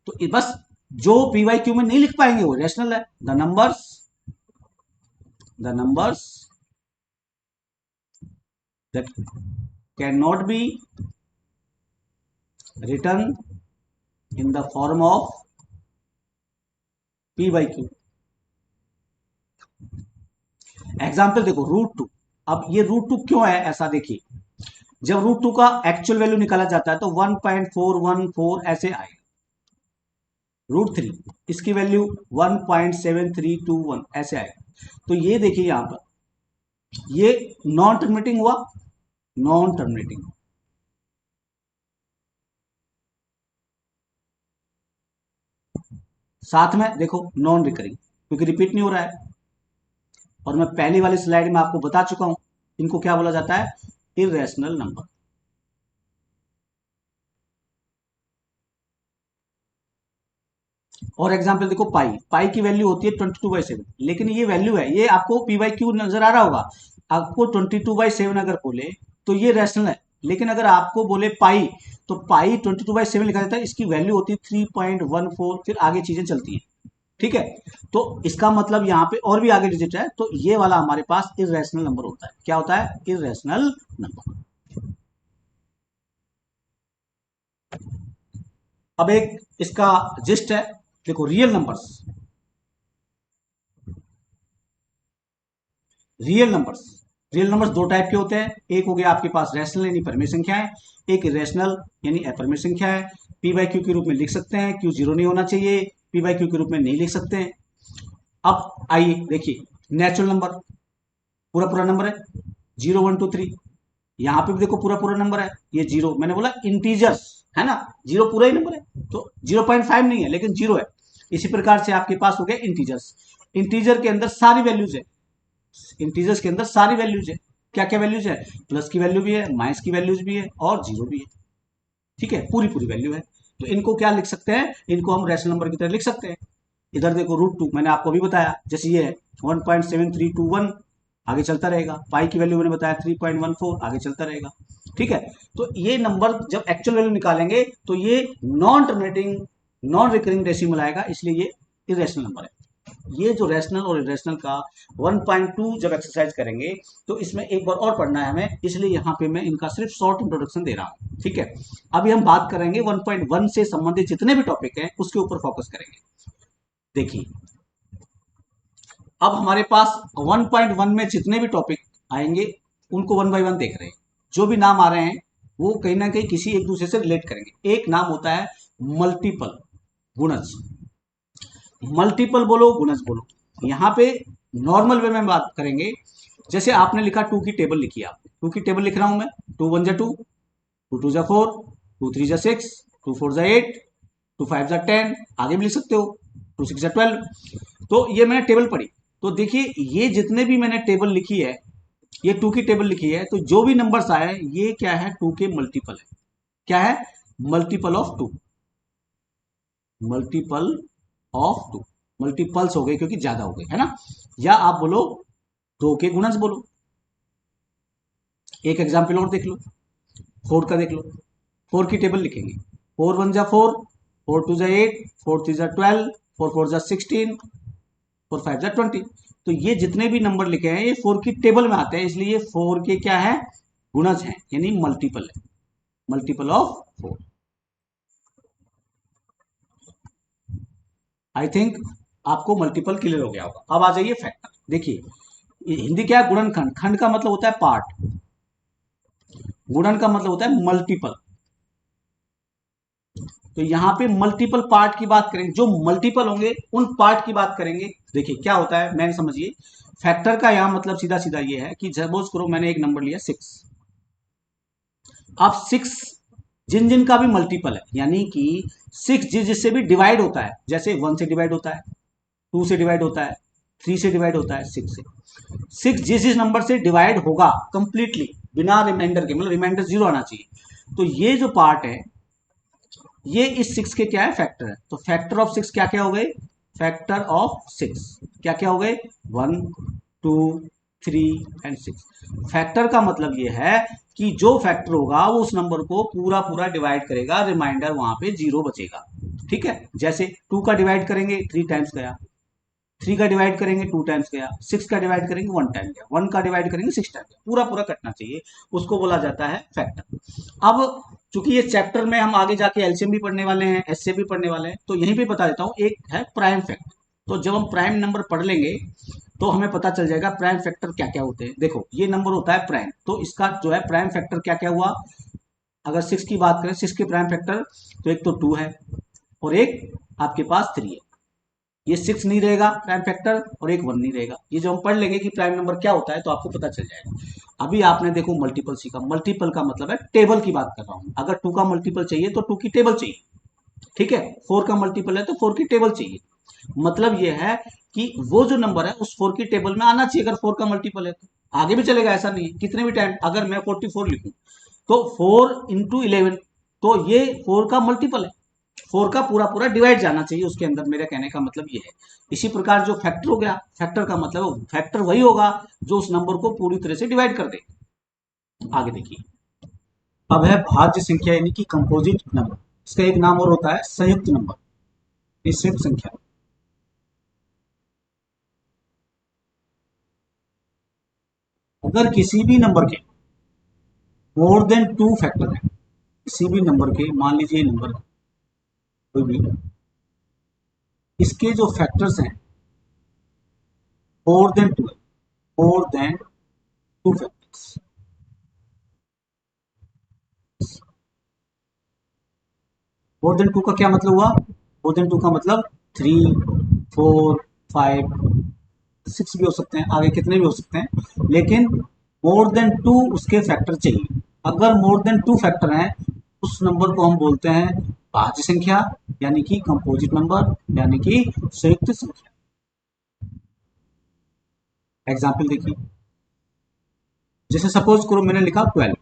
तो बस जो पी वाई क्यू में नहीं लिख पाएंगे वो रैशनल है। The numbers that can not be return in the form of P by Q. Example देखो √2। अब ये √2 क्यों है ऐसा, देखिए जब √2 का एक्चुअल वैल्यू निकाला जाता है तो 1.414 ऐसे आए, √3 इसकी वैल्यू 1.7321 ऐसे आए। तो ये देखिए यहां पर ये नॉन टर्मिनेटिंग हुआ, नॉन टर्मिनेटिंग, साथ में देखो नॉन रिकरिंग क्योंकि रिपीट नहीं हो रहा है। और मैं पहली वाली स्लाइड में आपको बता चुका हूं इनको क्या बोला जाता है, इरेशनल नंबर। और एग्जाम्पल देखो पाई, पाई की वैल्यू होती है 22/7, लेकिन ये वैल्यू है, ये आपको पी बाई क्यू नजर आ रहा होगा। आपको 22/7 अगर बोले तो ये रैशनल है, लेकिन अगर आपको बोले पाई तो पाई 22/7 लिखा जाता है, इसकी वैल्यू होती है 3.14, फिर आगे चीजें चलती है। ठीक है, तो इसका मतलब यहाँ पे और भी आगे डिजिट है, तो ये वाला हमारे पास इरेशनल नंबर होता है। क्या होता है, इरेशनल नंबर। अब एक इसका जिस्ट है, देखो रियल नंबर्स रियल नंबर्स दो टाइप के होते हैं, एक हो गया आपके पास रैशनल यानी परिमेय संख्या है, एक इरेशनल यानी अपरिमेय संख्या है। पी बाई क्यू के रूप में लिख सकते हैं, क्यू जीरो नहीं होना चाहिए, पी बाई क्यू के रूप में नहीं लिख सकते हैं। अब आइए देखिए नेचुरल नंबर, पूरा पूरा नंबर है 0 1 2 3, यहाँ पे भी देखो पूरा पूरा नंबर है, ये जीरो मैंने बोला इंटीजर्स है ना, जीरो पूरा ही नंबर है, तो 0.5 नहीं है लेकिन जीरो है। इसी प्रकार से आपके पास हो गया इंटीजर्स, इंटीजर के अंदर सारी वैल्यूज है, इंटीजर्स के अंदर सारी वैल्यूज है। क्या क्या वैल्यूज है, प्लस की वैल्यू भी है, माइनस की वैल्यूज भी है और जीरो भी है। ठीक है, पूरी पूरी वैल्यू है। तो इनको क्या लिख सकते हैं, इनको हम रैशनल नंबर की तरह लिख सकते हैं। इधर देखो √2 मैंने आपको भी बताया, जैसे ये है 1.7321 आगे चलता रहेगा, पाई की वैल्यू मैंने बताया 3.14 आगे चलता रहेगा। ठीक है, तो ये नंबर जब एक्चुअल वैल्यू निकालेंगे तो ये non terminating non recurring decimal आएगा, इसलिए ये इरेशनल नंबर है। ये जो रैशनल और इरेशनल का 1.2 जब एक्सरसाइज करेंगे तो इसमें एक बार और पढ़ना है हमें, इसलिए यहाँ पे मैं इनका सिर्फ शॉर्ट इंट्रोडक्शन दे रहा हूँ। ठीक है, अभी हम बात करेंगे 1.1 से संबंधित जितने भी टॉपिक हैं उसके ऊपर फोकस करेंगे। देखिए अब हमारे पास 1.1 में जितने भी टॉपिक आएंगे उनको वन बाय वन देख रहे हैं। जो भी नाम आ रहे हैं वो कहीं ना कहीं किसी एक दूसरे से रिलेट करेंगे। एक नाम होता है मल्टीपल, गुणज, मल्टीपल बोलो गुणज बोलो। यहाँ पे नॉर्मल वे में बात करेंगे, जैसे आपने लिखा 2 की टेबल लिखी, आप 2 की टेबल लिख रहा हूं मैं, 2 1 जा 2, 2 2 जा 4, 2 3 जा 6, 2 4 जा 8, 2 5 जा 10, आगे भी लिख सकते हो 2 6 जा 12। तो ये मैंने टेबल पढ़ी, तो देखिए ये जितने भी मैंने टेबल लिखी है, ये 2 की टेबल लिखी है, तो जो भी नंबर्स आए ये क्या है, 2 के मल्टीपल है। क्या है, multiple of 2, multiple of 2, multiples हो गए क्योंकि ज्यादा हो गए है ना, या आप बोलो 2 के गुणज बोलो। एक एग्जाम्पल और देख लो, 4 का देख लो, 4 की टेबल लिखेंगे, 4 1 जा 4, 4 2 जा 8, 4 3 जा 12, 4 4 जा 16, 4 5 जा 20। तो ये जितने भी नंबर लिखे हैं ये 4 की टेबल में आते हैं, इसलिए ये 4 के क्या है, गुणज हैं यानी मल्टीपल है, मल्टीपल ऑफ 4। आई थिंक आपको मल्टीपल क्लियर हो गया होगा। अब आ जाइए फैक्टर, देखिए हिंदी क्या है, गुणनखंड, खंड का मतलब होता है पार्ट, गुणन का मतलब होता है मल्टीपल। तो यहां पे मल्टीपल पार्ट की बात करेंगे, जो मल्टीपल होंगे उन पार्ट की बात करेंगे। देखिए क्या होता है, मैंने समझिए फैक्टर का यहां मतलब सीधा सीधा ये है कि सपोज करो मैंने एक नंबर लिया 6, अब 6 जिन जिन का भी मल्टीपल है, यानी कि 6 जिससे भी डिवाइड होता है, जैसे 1 से डिवाइड होता है, 2 से डिवाइड होता है, 3 से डिवाइड होता है, 6 से। 6 जिस नंबर से डिवाइड होगा कंप्लीटली बिना रिमाइंडर के, मतलब रिमाइंडर 0 आना चाहिए, तो ये जो पार्ट है ये इस 6 के क्या है, फैक्टर है। तो फैक्टर ऑफ 6 क्या क्या हो गए, फैक्टर ऑफ 6 क्या क्या हो गए, 1 2 3 एंड 6। फैक्टर का मतलब ये है कि जो फैक्टर होगा वो उस नंबर को पूरा पूरा डिवाइड करेगा, रिमाइंडर वहां पे 0 बचेगा। ठीक है, जैसे 2 का डिवाइड करेंगे 3 टाइम्स गया, 3 का डिवाइड करेंगे 2 टाइम्स गया, 6 का डिवाइड करेंगे 1 टाइम गया, 1 का डिवाइड करेंगे 6 टाइम गया, पूरा पूरा कटना चाहिए, उसको बोला जाता है फैक्टर। अब चूंकि ये चैप्टर में हम आगे जाके एलसीएम भी पढ़ने वाले हैं, एचसीएफ भी पढ़ने वाले हैं, तो यहीं पे बता देता हूँ, एक है प्राइम फैक्टर। तो जब हम प्राइम नंबर पढ़ लेंगे तो हमें पता चल जाएगा प्राइम फैक्टर क्या क्या होते हैं। देखो ये नंबर होता है प्राइम, तो इसका जो है प्राइम फैक्टर क्या क्या हुआ, अगर 6 की बात करें, 6 के प्राइम फैक्टर, तो एक तो 2 है और एक आपके पास 3 है। ये 6 नहीं रहेगा प्राइम फैक्टर और एक 1 नहीं रहेगा। ये जो हम पढ़ लेंगे कि प्राइम नंबर क्या होता है तो आपको पता चल जाएगा। अभी आपने देखो मल्टीपल सीखा, मल्टीपल का मतलब है टेबल की बात कर रहा हूं, अगर 2 का मल्टीपल चाहिए तो 2 की टेबल चाहिए। ठीक है, 4 का मल्टीपल है तो 4 की टेबल चाहिए। मतलब ये है कि वो जो नंबर है उस 4 की टेबल में आना चाहिए, अगर 4 का मल्टीपल है तो आगे भी चलेगा, ऐसा नहीं है। कितने भी टाइम अगर मैं 44 लिखूं तो 4 × 11, तो ये 4 का मल्टीपल है, 4 का पूरा पूरा डिवाइड जाना चाहिए उसके अंदर, मेरे कहने का मतलब ये है। इसी प्रकार जो फैक्टर हो गया, फैक्टर का मतलब फैक्टर वही होगा जो उस नंबर को पूरी तरह से डिवाइड कर दे। आगे देखिए, अब है भाज्य संख्या यानी कि कंपोजिट नंबर। इसका एक नाम और होता है संयुक्त नंबर, ये संयुक्त संख्या। अगर किसी भी नंबर के मोर देन 2 फैक्टर है, किसी भी नंबर के, मान लीजिए नंबर कोई भी, इसके जो फैक्टर्स हैं more than 2, more than 2 factors, more than 2 का क्या मतलब हुआ, मोर देन 2 का मतलब 3 4 5 6 भी हो सकते हैं, आगे कितने भी हो सकते हैं, लेकिन मोर देन 2 उसके फैक्टर चाहिए। अगर मोर देन 2 फैक्टर हैं उस नंबर को हम बोलते हैं भाज्य संख्या, यानी कि कंपोजिट नंबर, यानी कि संयुक्त संख्या। एग्जाम्पल देखिए, जैसे सपोज करो मैंने लिखा 12,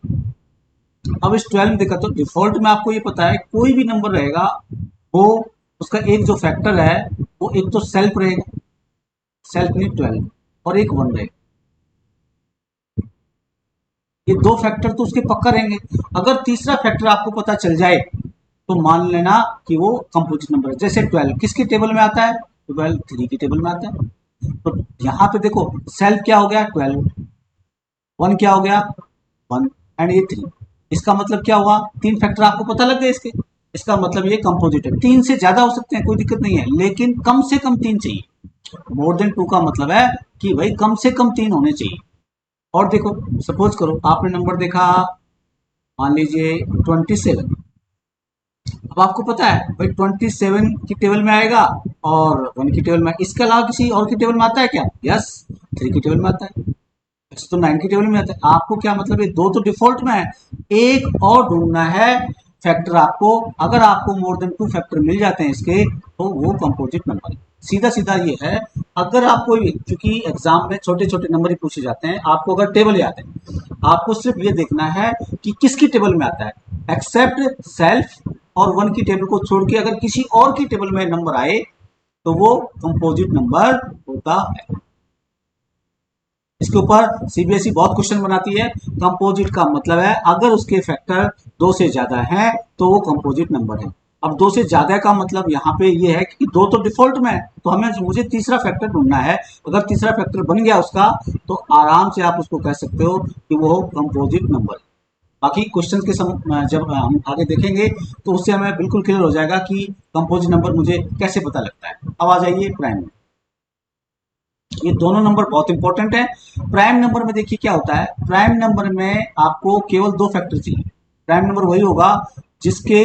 अब इस 12 में देखा तो डिफॉल्ट में आपको ये पता है कोई भी नंबर रहेगा वो उसका एक जो फैक्टर है वो एक तो सेल्फ रहेगा, सेल्फ नहीं 12, और एक 1 रहेगा। ये दो फैक्टर तो उसके पक्का रहेंगे। अगर तीसरा फैक्टर आपको पता चल जाए तो मान लेना कि वो कंपोजिट नंबर है। जैसे 12 किसकी टेबल में आता है, 12 3 की टेबल में आता है। तो यहाँ पे देखो सेल्फ क्या हो गया 12, 1 क्या हो गया 1, एंड ये 3। इसका मतलब क्या हुआ, 3 फैक्टर आपको पता लग गए इसके, इसका मतलब ये कंपोजिट है। 3 से ज्यादा हो सकते हैं, कोई दिक्कत नहीं है, लेकिन कम से कम 3 चाहिए। मोर देन 2 का मतलब है कि भाई कम से कम 3 होने चाहिए। और देखो सपोज करो आपने नंबर देखा, मान लीजिए 27, अब आपको पता है भाई 27 की टेबल में आएगा और 1 की टेबल में, इसके अलावा किसी और की टेबल में आता है क्या, यस 3 की टेबल में आता है, तो 9 की टेबल में आता है। आपको क्या मतलब ये दो तो डिफॉल्ट में है, एक और ढूंढना है फैक्टर आपको। अगर आपको मोर देन 2 फैक्टर मिल जाते हैं इसके तो वो कंपोजिट नंबर है। सीधा सीधा ये है। अगर आपको, क्योंकि एग्जाम में छोटे छोटे नंबर ही पूछे जाते हैं, आपको अगर टेबल याद है आपको सिर्फ ये देखना है कि किसकी टेबल में आता है, एक्सेप्ट सेल्फ और 1 की टेबल को छोड़ के अगर किसी और की टेबल में नंबर आए तो वो कंपोजिट नंबर होता है। इसके ऊपर सीबीएसई बहुत क्वेश्चन बनाती है। कंपोजिट का मतलब है अगर उसके फैक्टर 2 से ज्यादा हैं तो वो कंपोजिट नंबर है। अब 2 से ज्यादा का मतलब यहाँ पे ये है कि 2 तो डिफॉल्ट में है, तो हमें मुझे तीसरा फैक्टर ढूंढना है। अगर तीसरा फैक्टर बन गया उसका तो आराम से आप उसको कह सकते हो कि वो कंपोजिट नंबर है। बाकी क्वेश्चन के जब हम आगे देखेंगे तो उससे हमें बिल्कुल क्लियर हो जाएगा कि कंपोजिट नंबर मुझे कैसे पता लगता है। अब आ जाइए प्राइम। ये दोनों नंबर बहुत इंपॉर्टेंट है। प्राइम नंबर में देखिए क्या होता है, प्राइम नंबर में आपको केवल 2 फैक्टर चाहिए। प्राइम नंबर वही होगा जिसके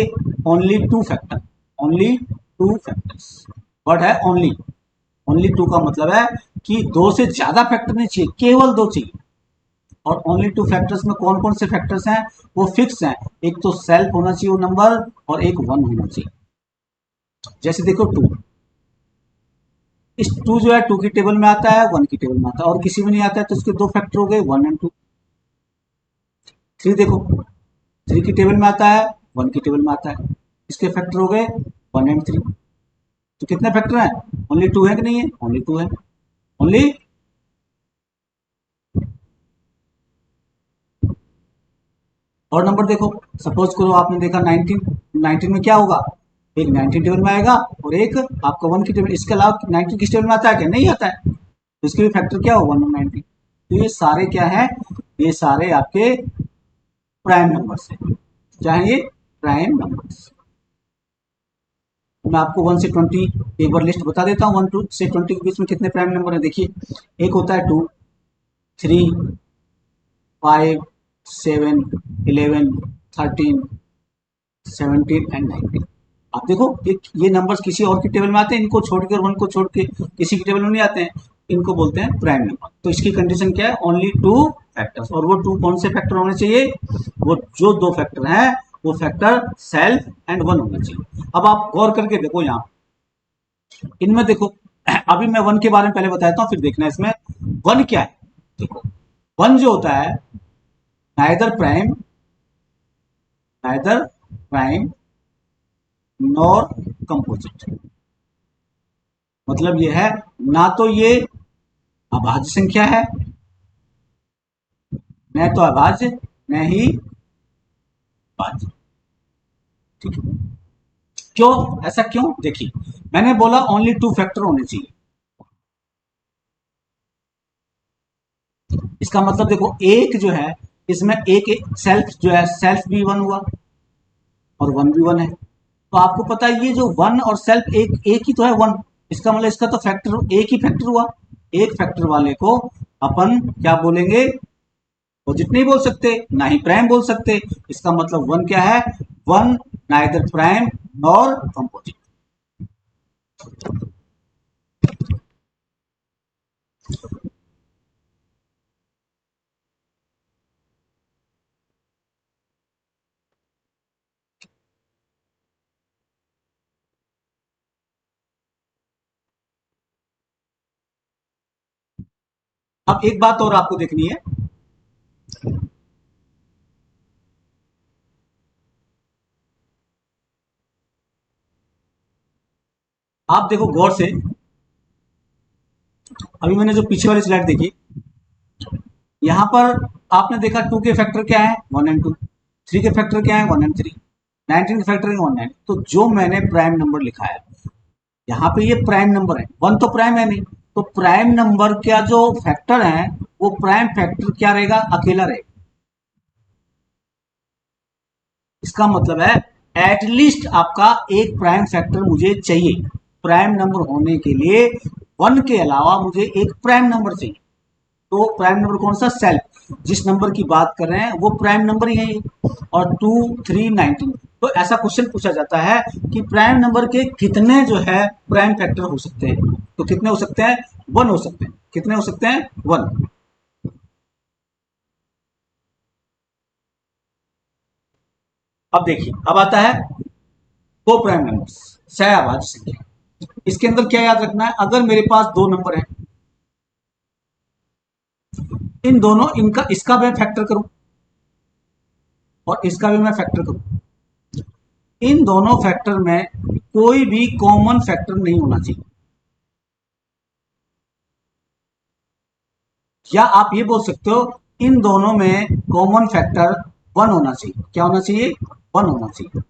only 2 factor, only 2 factors. Word है ओनली, ओनली 2 का मतलब है कि 2 से ज्यादा फैक्टर नहीं चाहिए, केवल 2 चाहिए। और ओनली टू फैक्टर्स में कौन कौन से फैक्टर्स हैं, वो फिक्स हैं। एक तो सेल्फ होना चाहिए वो नंबर, और एक वन होना चाहिए। जैसे देखो टू, इस टू जो है टू की टेबल में आता है, वन की टेबल में आता है, और किसी में नहीं आता है, तो इसके दो फैक्टर हो गए, वन एंड टू। थ्री देखो, थ्री की टेबल में आता है, वन की टेबल में आता है, इसके फैक्टर हो गए वन एंड थ्री। तो कितने फैक्टर हैं, ओनली टू है कि नहीं है, ओनली टू है, ओनली। और नंबर देखो, सपोज करो आपने देखा 19, 19 में क्या होगा, एक 19 टेबल में आएगा और एक आपका वन की टेबल। इसके अलावा 19 किस टेबल में आता है, क्या नहीं आता है, तो इसके भी फैक्टर क्या हो, वन और 19। तो ये सारे क्या है, ये सारे आपके प्राइम नंबर्स हैं, चाहे ये प्राइम नंबर्स। मैं आपको 1 से 20 एक बार लिस्ट बता देता हूँ। 1 टू से 20 के बीच में कितने प्राइम नंबर है, देखिए। एक होता है 2, 3, 5, 7, 11, 13, 17 एंड 19। आप देखो ये नंबर्स किसी और की टेबल में आते हैं, इनको छोड़ के और वन को छोड़ के किसी की टेबल में नहीं आते हैं, इनको बोलते हैं प्राइम नंबर। तो इसकी कंडीशन क्या है, ओनली टू फैक्टर्स। और वो टू कौन से फैक्टर होने चाहिए, वो जो दो फैक्टर हैं वो फैक्टर सेल्फ एंड वन होना चाहिए। अब आप गौर करके देखो यहाँ इनमें देखो, अभी मैं वन के बारे में पहले बताता हूँ, फिर देखना इसमें वन क्या है। देखो वन जो होता है, neither prime, neither prime nor composite. मतलब ये है, ना तो ये अभाज्य संख्या है, न तो अभाज्य, न ही भाज्य। ठीक है, क्यों, ऐसा क्यों, देखिए मैंने बोला ओनली टू फैक्टर होने चाहिए। इसका मतलब देखो एक जो है, इसमें एक सेल्फ जो है, सेल्फ भी वन हुआ और वन भी वन है। तो आपको पता है ये जो वन और सेल्फ एक एक ही तो है, वन। इसका मतलब इसका तो फैक्टर एक ही फैक्टर हुआ। एक फैक्टर वाले को अपन क्या बोलेंगे, पॉजिटिव नहीं बोल सकते, ना ही प्राइम बोल सकते। इसका मतलब वन क्या है, one neither prime nor composite. अब एक बात और आपको देखनी है, आप देखो गौर से, अभी मैंने जो पीछे वाली स्लाइड देखी, यहां पर आपने देखा टू के फैक्टर क्या है, वन एंड टू, थ्री के फैक्टर क्या है, वन एंड थ्री, 19 के फैक्टर है वन एंड। तो जो मैंने प्राइम नंबर लिखा है यहाँ पे, ये प्राइम नंबर है, वन तो प्राइम है नहीं, तो प्राइम नंबर का जो फैक्टर है वो प्राइम फैक्टर क्या रहेगा, अकेला रहेगा। इसका मतलब है एटलीस्ट आपका एक प्राइम फैक्टर मुझे चाहिए। प्राइम नंबर होने के लिए वन के अलावा मुझे एक प्राइम नंबर चाहिए। तो प्राइम नंबर कौन सा, सेल्फ, जिस नंबर की बात कर रहे हैं वो प्राइम नंबर ही है ये। और 2, 3, 19। तो ऐसा क्वेश्चन पूछा जाता है कि प्राइम नंबर के कितने जो है प्राइम फैक्टर हो सकते हैं, तो कितने हो सकते हैं, वन हो सकते हैं। कितने हो सकते हैं, वन। अब देखिए, अब आता है दो प्राइम नंबर, सहअभाज्य संख्या। इसके अंदर क्या याद रखना है, अगर मेरे पास दो नंबर है, इन दोनों, इनका, इसका मैं फैक्टर करूं और इसका भी मैं फैक्टर करूं, इन दोनों फैक्टर में कोई भी कॉमन फैक्टर नहीं होना चाहिए। या आप ये बोल सकते हो, इन दोनों में कॉमन फैक्टर वन होना चाहिए। क्या होना चाहिए, वन होना चाहिए।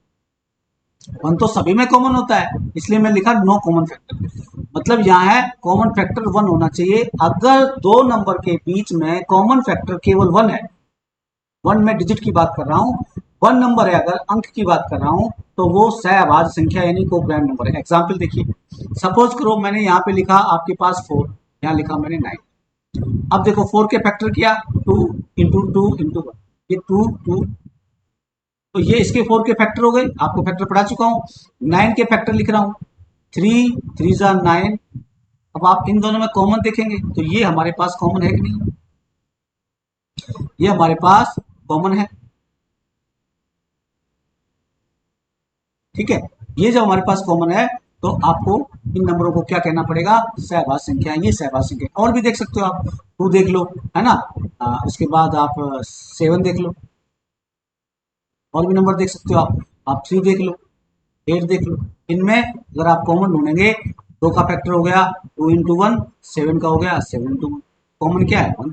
वन तो सभी में कॉमन होता है, इसलिए मैं लिखा नो कॉमन फैक्टर। मतलब यहां है कॉमन फैक्टर वन होना चाहिए। अगर दो नंबर के बीच में कॉमन फैक्टर केवल वन है, वन में डिजिट की बात कर रहा हूं, वन नंबर है, अगर अंक की बात कर रहा हूं, तो वो सहअभाज्य संख्या यानी को प्राइम नंबर है। एग्जाम्पल देखिए, सपोज करो मैंने यहाँ पे लिखा आपके पास 4, यहाँ लिखा मैंने 9। अब देखो 4 के फैक्टर किया, 2 × 2 × 1, ये 2 तो ये इसके 4 के फैक्टर हो गए, आपको फैक्टर पढ़ा चुका हूं। 9 के फैक्टर लिख रहा हूं, 3 × 3 = 9। अब आप इन दोनों में कॉमन देखेंगे तो ये हमारे पास कॉमन है कि नहीं, ये हमारे पास कॉमन है, ठीक है। ये जब हमारे पास कॉमन है तो आपको इन नंबरों को क्या कहना पड़ेगा, सहभाज्य संख्या। ये सहभाज्य संख्या। और भी देख सकते हो आप, 2 देख लो, है ना। उसके बाद आप 7 देख लो, और भी नंबर देख सकते हो आप 3 देख लो, 8 देख लो। इनमें अगर आप कॉमन ढूंढेंगे, 2 का फैक्टर हो गया 2 इंटू 1, 7 का हो गया 7 इंटू 1। कॉमन क्या है 1।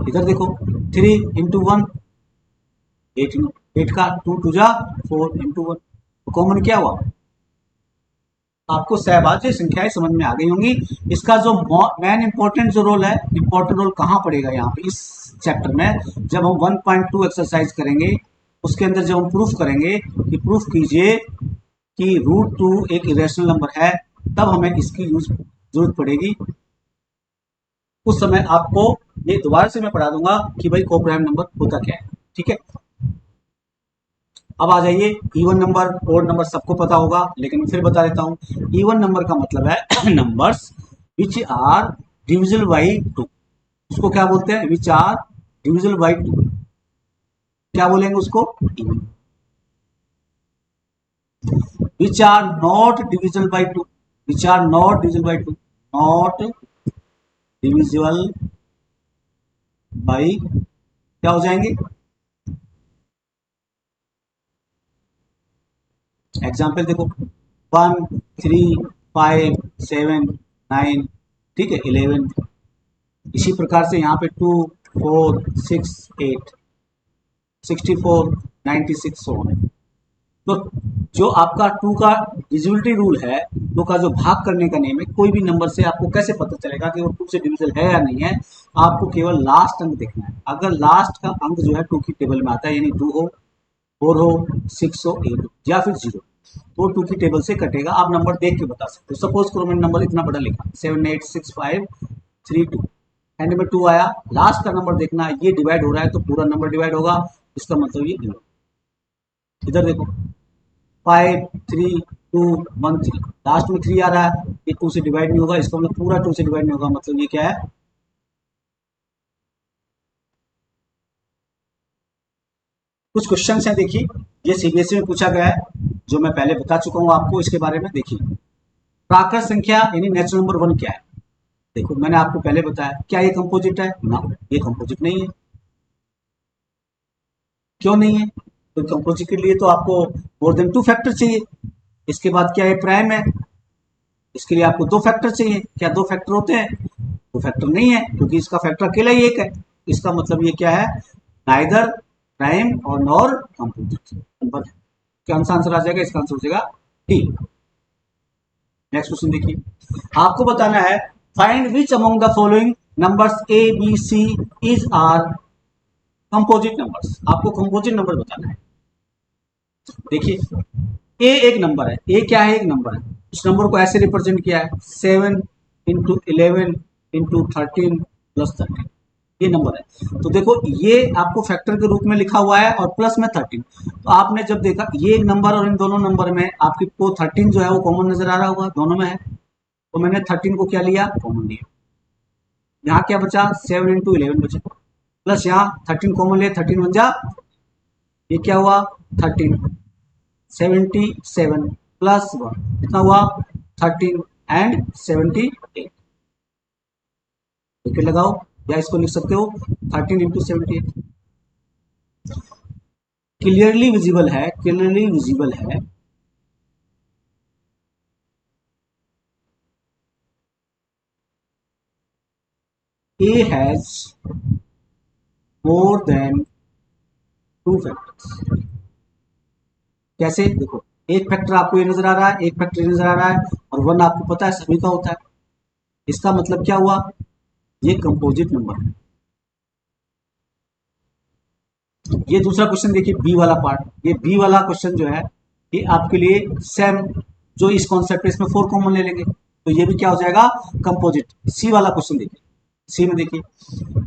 इधर देखो 3 इंटू 1 8, 8 का 2 टू जा 4 इंटू 1। तो कॉमन क्या हुआ, आपको सहभाज्य संख्याएं समझ में आ गई होंगी। इसका जो मेन इंपॉर्टेंट जो रोल है, इंपॉर्टेंट रोल कहाँ पड़ेगा यहाँ पे इस चैप्टर में, जब हम 1.2 एक्सरसाइज करेंगे, उसके अंदर जब हम प्रूफ करेंगे कि प्रूफ कीजिए कि √2 एक इरेशनल नंबर है, तब हमें इसकी जरूरत पड़ेगी। उस समय आपको ये दोबारा से मैं पढ़ा दूंगा कि भाई कोप्राइम नंबर होता क्या है, ठीक है। अब आ जाइए, इवन नंबर ओड नंबर सबको पता होगा, लेकिन फिर बता देता हूं। इवन नंबर का मतलब है numbers which are divisible by 2। उसको क्या बोलते हैं, विच आर डिविजिबल बाई 2। क्या बोलेंगे उसको, even. Which are not divisible by 2, which are not divisible by 2, not divisible by क्या हो जाएंगे, एग्जाम्पल देखो 1 3 5 7 9, ठीक है, 11। इसी प्रकार से यहाँ पे 2 4 6 8 64 96 so on। तो जो आपका 2 का डिविजिबिलिटी रूल है, 2 का जो भाग करने का नियम है, कोई भी नंबर से आपको कैसे पता चलेगा कि वो 2 से डिविजिबल है या नहीं है। आपको केवल लास्ट अंक देखना है। अगर लास्ट का अंक जो है 2 की टेबल में आता है, यानी 2 हो, 4 हो, 6 हो, 8 हो या फिर 0, तो 2 की टेबल से कटेगा। आप नंबर देख के बता सकते हो। सपोज करो मैंने नंबर इतना बड़ा लिखा 78653 2, एंड में 2 आया, लास्ट का नंबर देखना है, ये डिवाइड हो रहा है तो पूरा नंबर डिवाइड होगा, इसका मतलब ये डिवाइड। इधर देखो 5 3 2 1 3, लास्ट में 3 आ रहा है, ये 2 से डिवाइड नहीं होगा, इसका मतलब पूरा 2 से डिवाइड नहीं होगा, मतलब ये क्या है। कुछ क्वेश्चन है, देखिए, ये सीबीएसई में पूछा गया है, जो मैं पहले बता चुका हूँ आपको, इसके बारे में देखिए। प्राकृत संख्या यानी नेचुरल नंबर 1 क्या है। देखो मैंने आपको पहले बताया, क्या ये कंपोजिट है ना, ये कंपोजिट नहीं है। क्यों नहीं है, तो कंपोजिट के लिए तो आपको मोर देन 2 फैक्टर चाहिए। इसके बाद क्या है, प्राइम है, इसके लिए आपको 2 फैक्टर चाहिए। क्या 2 फैक्टर होते हैं, 2 फैक्टर नहीं है, क्योंकि इसका फैक्टर अकेला ही एक है। इसका मतलब ये क्या है, नाइदर प्राइम और नॉर कंपोजिट नंबर। क्या आंसर आ जाएगा, इसका आंसर हो जाएगा डी। नेक्स्ट क्वेश्चन देखिए, आपको बताना है find which among the following numbers A B C is are composite numbers. आपको कंपोजिट नंबर बताना है। देखिए ए एक नंबर है, ए क्या है, एक नंबर है। उस नंबर को ऐसे रिप्रेजेंट किया है 7 इंटू 11 इंटू 13 प्लस 13, ये नंबर है। तो देखो ये आपको फैक्टर के रूप में लिखा हुआ है और प्लस में 13। तो आपने जब देखा ये एक नंबर और इन दोनों नंबर में आपकी को 13 जो है वो कॉमन नजर आ रहा होगा, दोनों में है, तो मैंने 13 को क्या लिया, कॉमन लिया। यहाँ क्या बचा, 7 इंटू 11 बचा, प्लस यहाँ 13 कॉमन लिया, 13 बन जा, ये क्या हुआ 13, 77 प्लस 1 कितना हुआ 13 एंड 78। ठीक है, लगाओ, या इसको लिख सकते हो 13 इंटू 78। क्लियरली विजिबल है, क्लियरली विजिबल है। A has more than 2 factors. कैसे, देखो एक फैक्टर आपको ये नजर आ रहा है, एक फैक्टर नजर आ रहा है, और 1 आपको पता है सभी का होता है। इसका मतलब क्या हुआ, ये कंपोजिट नंबर है। ये दूसरा क्वेश्चन देखिए, बी वाला पार्ट, ये बी वाला क्वेश्चन जो है ये आपके लिए सेम, जो इस कॉन्सेप्ट है, इसमें 4 कॉमन ले लेंगे तो ये भी क्या हो जाएगा, कंपोजिट। सी वाला क्वेश्चन देखिए, सी में देखिए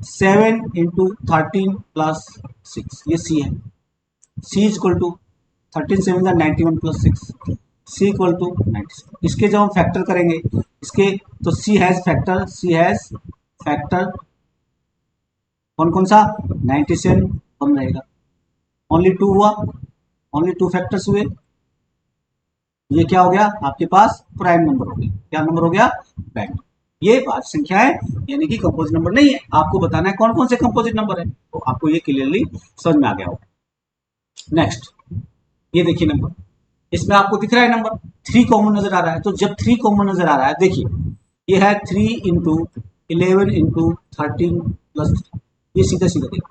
7 इंटू 13 प्लस 6, ये सी है। C is equal to 13 7 91 plus 6, C equal to 96। इसके जब हम फैक्टर करेंगे इसके, तो C has factor, C has factor कौन कौन सा 97 1 रहेगा, ओनली 2 हुआ, ओनली 2 फैक्टर्स हुए, ये क्या हो गया आपके पास प्राइम नंबर हो गया, क्या नंबर हो गया प्राइम। ये भाज्य संख्या है यानी कि कंपोजिट नंबर नहीं है। आपको बताना है कौन कौन से कंपोजिट नंबर है, तो आपको ये क्लियरली समझ में आ गया होगा। नेक्स्ट ये देखिए नंबर, इसमें आपको दिख रहा है नंबर 3 कॉमन नजर आ रहा है, तो जब 3 कॉमन नजर आ रहा है देखिए ये है 3 इंटू 11 इंटू 13 प्लस 3, ये सीधा सीधा देखो,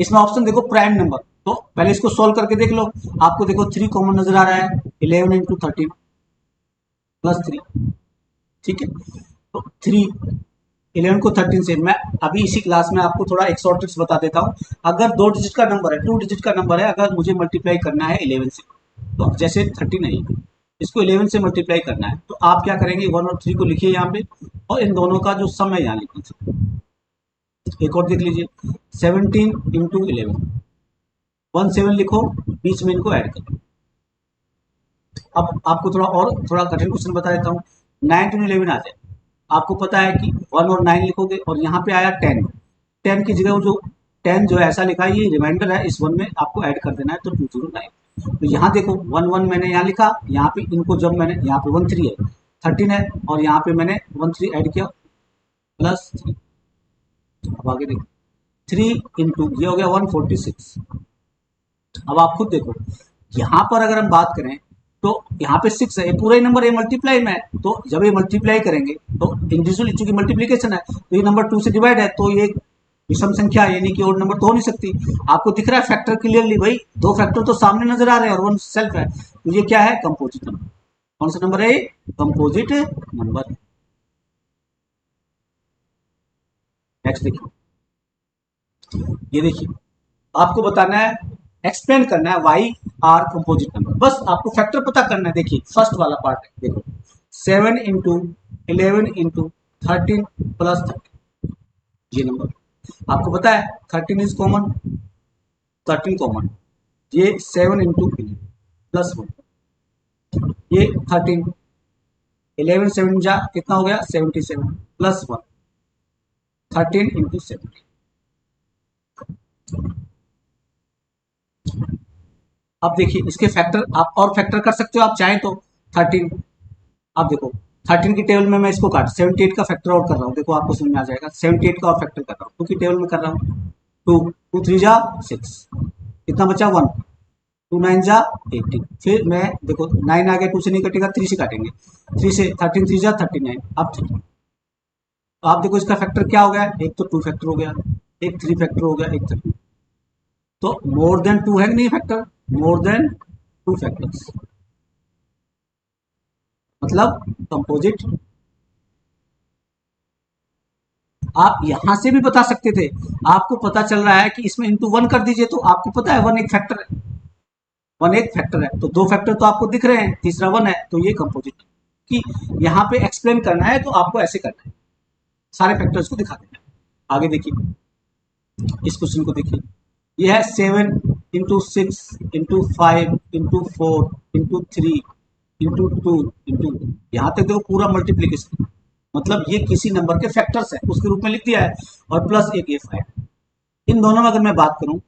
इसमें ऑप्शन देखो प्राइम नंबर, तो पहले इसको सोल्व करके देख लो। आपको देखो 3 कॉमन नजर आ रहा है, 11 इंटू 13 प्लस 3, ठीक है, तो 3 11 को 13 से, मैं अभी इसी क्लास में आपको थोड़ा एक शॉर्ट ट्रिक्स बता देता हूँ। अगर 2 डिजिट का नंबर है, 2 डिजिट का नंबर है, अगर मुझे मल्टीप्लाई करना है 11 से, तो जैसे 30 नहीं, इसको 11 से मल्टीप्लाई करना है, तो आप क्या करेंगे 1 और 3 को लिखिए यहाँ पे, और इन दोनों का जो सम है यहाँ लिख लीजिए। एक और देख लीजिए 17 इंटू 11, 17 लिखो, बीच में इनको ऐड करो। अब आपको थोड़ा कठिन क्वेश्चन बता देता हूँ, 9 टू 11 आ जाए, आपको पता है कि 1 और 9 लिखोगे, और यहाँ पे आया 10, 10 की जगह जो 10 जो है ऐसा लिखा है, ये रिमाइंडर है, इस 1 में आपको ऐड कर देना है, तो 209। तो यहाँ देखो 1 1 मैंने यहाँ लिखा, यहाँ पे इनको जब मैंने यहाँ पे 1 3 है, 13 है, और यहाँ पे मैंने 1 3 ऐड किया प्लस 3। अब आगे देखो 3 इंटू ये हो गया 146। अब आप खुद देखो यहाँ पर अगर हम बात करें तो यहाँ पे 6 है, ये पूरा ही नंबर ये मल्टीप्लाई में है, तो जब ये मल्टीप्लाई करेंगे तो इंडिविजुअल चूंकि मल्टीप्लीकेशन है, तो ये नंबर 2 से डिवाइड है, तो ये विषम संख्या यानी कि और नंबर तो हो नहीं सकती। आपको दिख रहा है फैक्टर क्लियरली, भाई 2 फैक्टर तो सामने नजर आ रहे हैं और 1 सेल्फ है, तो ये क्या है कंपोजिट नंबर। कौन सा नंबर है ये कंपोजिट नंबर। नेक्स्ट देखिए, ये देखिए आपको बताना है, एक्सप्लेन करना है वाई आर कंपोजिट नंबर, बस आपको फैक्टर पता करना है। देखिए फर्स्ट वाला पार्ट है, देखो 7 इंटू 11 इंटू 13 प्लस 30, ये नंबर आपको पता है 13 इज कॉमन, 13 कॉमन, ये 7 इंटू 11 प्लस 1, ये 13, 11 7 जा कितना हो गया 77 प्लस 1, 13 इंटू 70। अब देखिए इसके फैक्टर आप और फैक्टर कर सकते हो आप चाहें तो 13, आप देखो 13 की टेबल में मैं इसको काट 78 का फैक्टर आउट कर रहा हूँ, देखो आपको समझ में आ जाएगा, 78 का और फैक्टर कर रहा हूँ, 2 की टेबल में कर रहा हूँ, 2 2 3 जा 6, कितना बचा 1, 2 9 जा 18, फिर मैं देखो 9 आ गया, 2 से नहीं कटेगा 3 से काटेंगे, 3 से 13 3 जा 39, अब 3, तो आप देखो इसका फैक्टर क्या हो गया, एक तो 2 फैक्टर हो गया, एक 3 फैक्टर हो गया, एक 3, तो मोर देन 2 है कि नहीं फैक्टर, मोर देन 2 फैक्टर्स, मतलब कंपोजिट। आप यहां से भी बता सकते थे, आपको पता चल रहा है कि इसमें इंटू 1 कर दीजिए, तो आपको पता है 1 एक फैक्टर है, 1 एक फैक्टर है, तो 2 फैक्टर तो आपको दिख रहे हैं, तीसरा 1 है, तो ये कंपोजिट कि यहाँ पे एक्सप्लेन करना है तो आपको ऐसे करना है, सारे फैक्टर्स को दिखा देना है। आगे देखिए इस क्वेश्चन को देखिए, ये है 7 into 6 into 5 into 4 into 3 into 2 into, यहाँ तक देखो पूरा मल्टीप्लीकेशन, मतलब ये किसी नंबर के फैक्टर्स है उसके रूप में लिख दिया है, और प्लस एक ये 5, इन दोनों में अगर मैं बात करूं,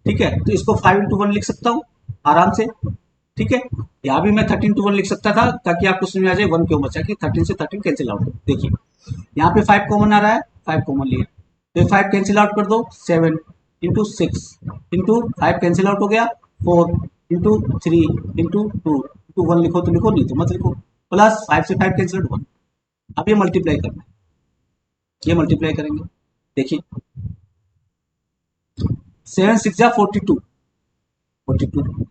ठीक है, तो इसको 5 इंटू 1 लिख सकता हूँ आराम से, ठीक है, यहाँ भी मैं 13 इंटू 1 लिख सकता था, ताकि आपको समझ में आ जाए 1 क्यों बचा, कि 13 से 13 कैंसिल आउट। देखिए यहाँ पे 5 कॉमन आ रहा है, 5 कॉमन लिया, तो 5 कैंसिल आउट कर दो, 7 इंटू 6 इंटू 5 कैंसिल आउट हो गया, 4 इंटू 3 इंटू 2 इंटू 1 लिखो तो लिखो, नहीं तो मत लिखो, प्लस 5 से 5 कैंसिल आउट 1। अब ये मल्टीप्लाई करना है, ये मल्टीप्लाई करेंगे, देखिए 7 6 जा 42, 42,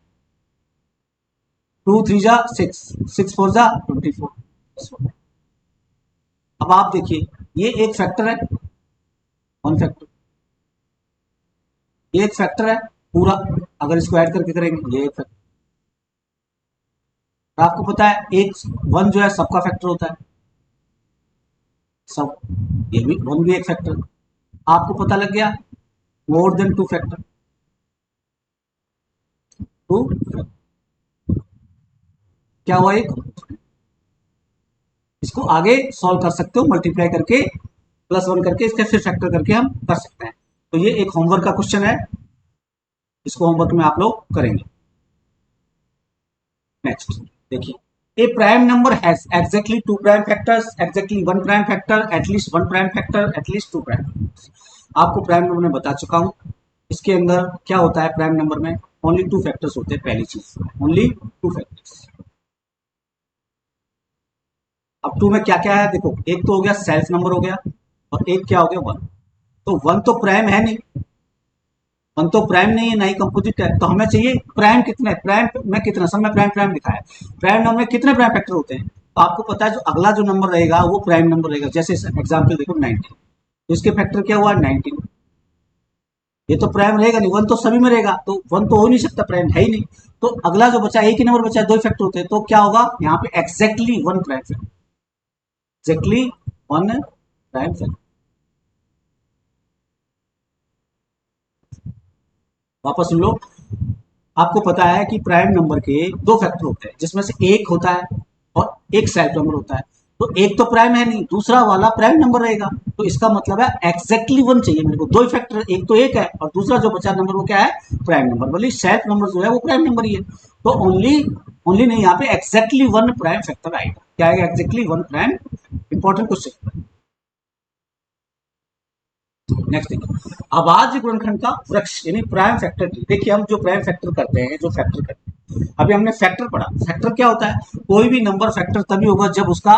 2 3 जा 6, 6 4 जा 24। अब आप देखिए ये एक फैक्टर है, 1 फैक्टर, ये एक फैक्टर है पूरा, अगर इसको ऐड करके करेंगे ये एक फैक्टर, आपको पता है एक 1 जो है सबका फैक्टर होता है, सब, ये भी 1 भी एक फैक्टर, आपको पता लग गया मोर देन 2 फैक्टर, 2 क्या हुआ एक, इसको आगे सॉल्व कर सकते हो मल्टीप्लाई करके, +1 करके इसके फिर फैक्टर करके हम कर सकते हैं। तो ये एक होमवर्क का क्वेश्चन है, इसको होमवर्क में आप लोग करेंगे। नेक्स्ट देखिए, a prime number has exactly 2 prime factors, exactly 1 prime factor, at least 1 prime factor, at least 2 prime factors. आपको प्राइम नंबर में बता चुका हूं। इसके अंदर क्या होता है, प्राइम नंबर में ओनली 2 फैक्टर्स होते हैं। पहली चीज ओनली 2 फैक्टर्स। अब 2 में क्या क्या है देखो, एक तो हो गया सेल्फ नंबर हो गया, और एक क्या हो गया 1। तो 1 तो प्राइम है नहीं, 1 तो प्राइम नहीं है, ना ही कंपोजिट है। तो हमें चाहिए प्राइम कितने, प्राइम में कितना, सब में प्राइम प्राइम लिखा है। प्राइम नंबर में कितने प्राइम फैक्टर होते हैं, तो आपको पता है जो अगला जो नंबर रहेगा वो प्राइम नंबर रहेगा। जैसे एग्जाम्पल देखो 19, तो इसके फैक्टर क्या हुआ 19। ये तो प्राइम रहेगा नहीं, 1 तो सभी में रहेगा, तो 1 तो हो नहीं सकता, प्राइम है ही नहीं। तो अगला जो बचा, एक ही नंबर बचा है, 2 फैक्टर होते हैं, तो क्या होगा यहाँ पे exactly 1 prime factor, exactly 1 prime factor. वापस सुन लो, आपको पता है कि प्राइम नंबर के 2 फैक्टर होते हैं, जिसमें से एक होता है और एक सेल्फ नंबर होता है। तो एक तो प्राइम है नहीं, दूसरा वाला प्राइम नंबर रहेगा। तो इसका मतलब है एग्जैक्टली 1 चाहिए मेरे को। 2 फैक्टर, एक तो एक है और दूसरा जो बचा नंबर वो क्या है, प्राइम नंबर। बोलिए सेल्फ नंबर जो है वो प्राइम नंबर ही है। तो ओनली ओनली नहीं, यहाँ पे एग्जैक्टली 1 प्राइम फैक्टर आएगा। क्या आएगा, exactly 1 prime. Important question. Next देखिए, अभाज्य गुणनखंड का वृक्ष यानी प्राइम फैक्टर ट्री। देखिए हम जो प्राइम फैक्टर करते हैं, जो फैक्टर करते हैं, अभी हमने फैक्टर पढ़ा। फैक्टर क्या होता है, कोई भी नंबर फैक्टर तभी होगा जब उसका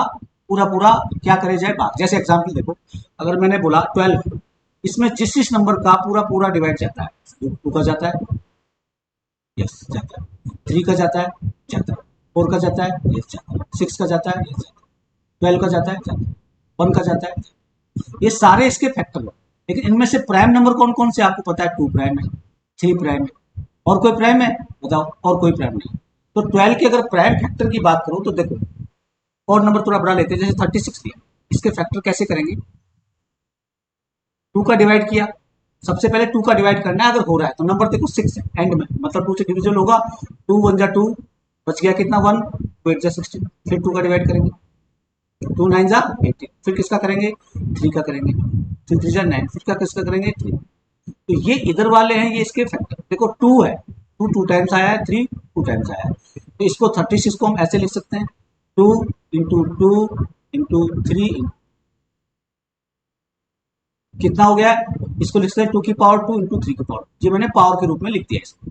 पूरा पूरा क्या करे जाए, भाग। जैसे एग्जांपल देखो, अगर मैंने बोला 12, इसमें जिस जिस नंबर का पूरा पूरा डिवाइड जाता है, 2 का जाता है, यस जाता है, 3 का जाता है, जाता है, 4 का जाता है, यस जाता है, 6 का जाता है, यस जाता है, 12 का जाता है, जाता है, 1 का जाता है। ये सारे इसके फैक्टर हैं। लेकिन इनमें से प्राइम नंबर कौन कौन से आपको पता है, 2 प्राइम है, 3 प्राइम है, और कोई प्राइम है बताओ, और कोई प्राइम नहीं। तो 12 के अगर प्राइम फैक्टर की बात करूं तो देखो, और नंबर थोड़ा बड़ा लेते हैं, जैसे 36 लिया, इसके फैक्टर कैसे करेंगे, 2 का डिवाइड किया, सबसे पहले 2 का डिवाइड करना है। अगर हो रहा है तो नंबर देखो 6 है एंड में, मतलब 2 से डिविजन होगा, 2 1 जा 2, बच गया कितना 1, 2 8 जा 16, फिर 2 का डिवाइड करेंगे, 2 9 जा 18, फिर किसका करेंगे 3 का करेंगे, 3 3 जा 9, फिर किसका करेंगे 3। तो ये इधर वाले हैं, ये इसके फैक्टर। देखो 2 है, 2 2 टाइम्स आया है, 3 2 टाइम्स आया है। तो इसको 36 को हम ऐसे लिख सकते हैं, 2 इंटू 2 इंटू 3, कितना हो गया, इसको लिख सकते हैं 2 की पावर 2 इंटू 3 की पावर। ये मैंने पावर के रूप में लिख दिया इसको।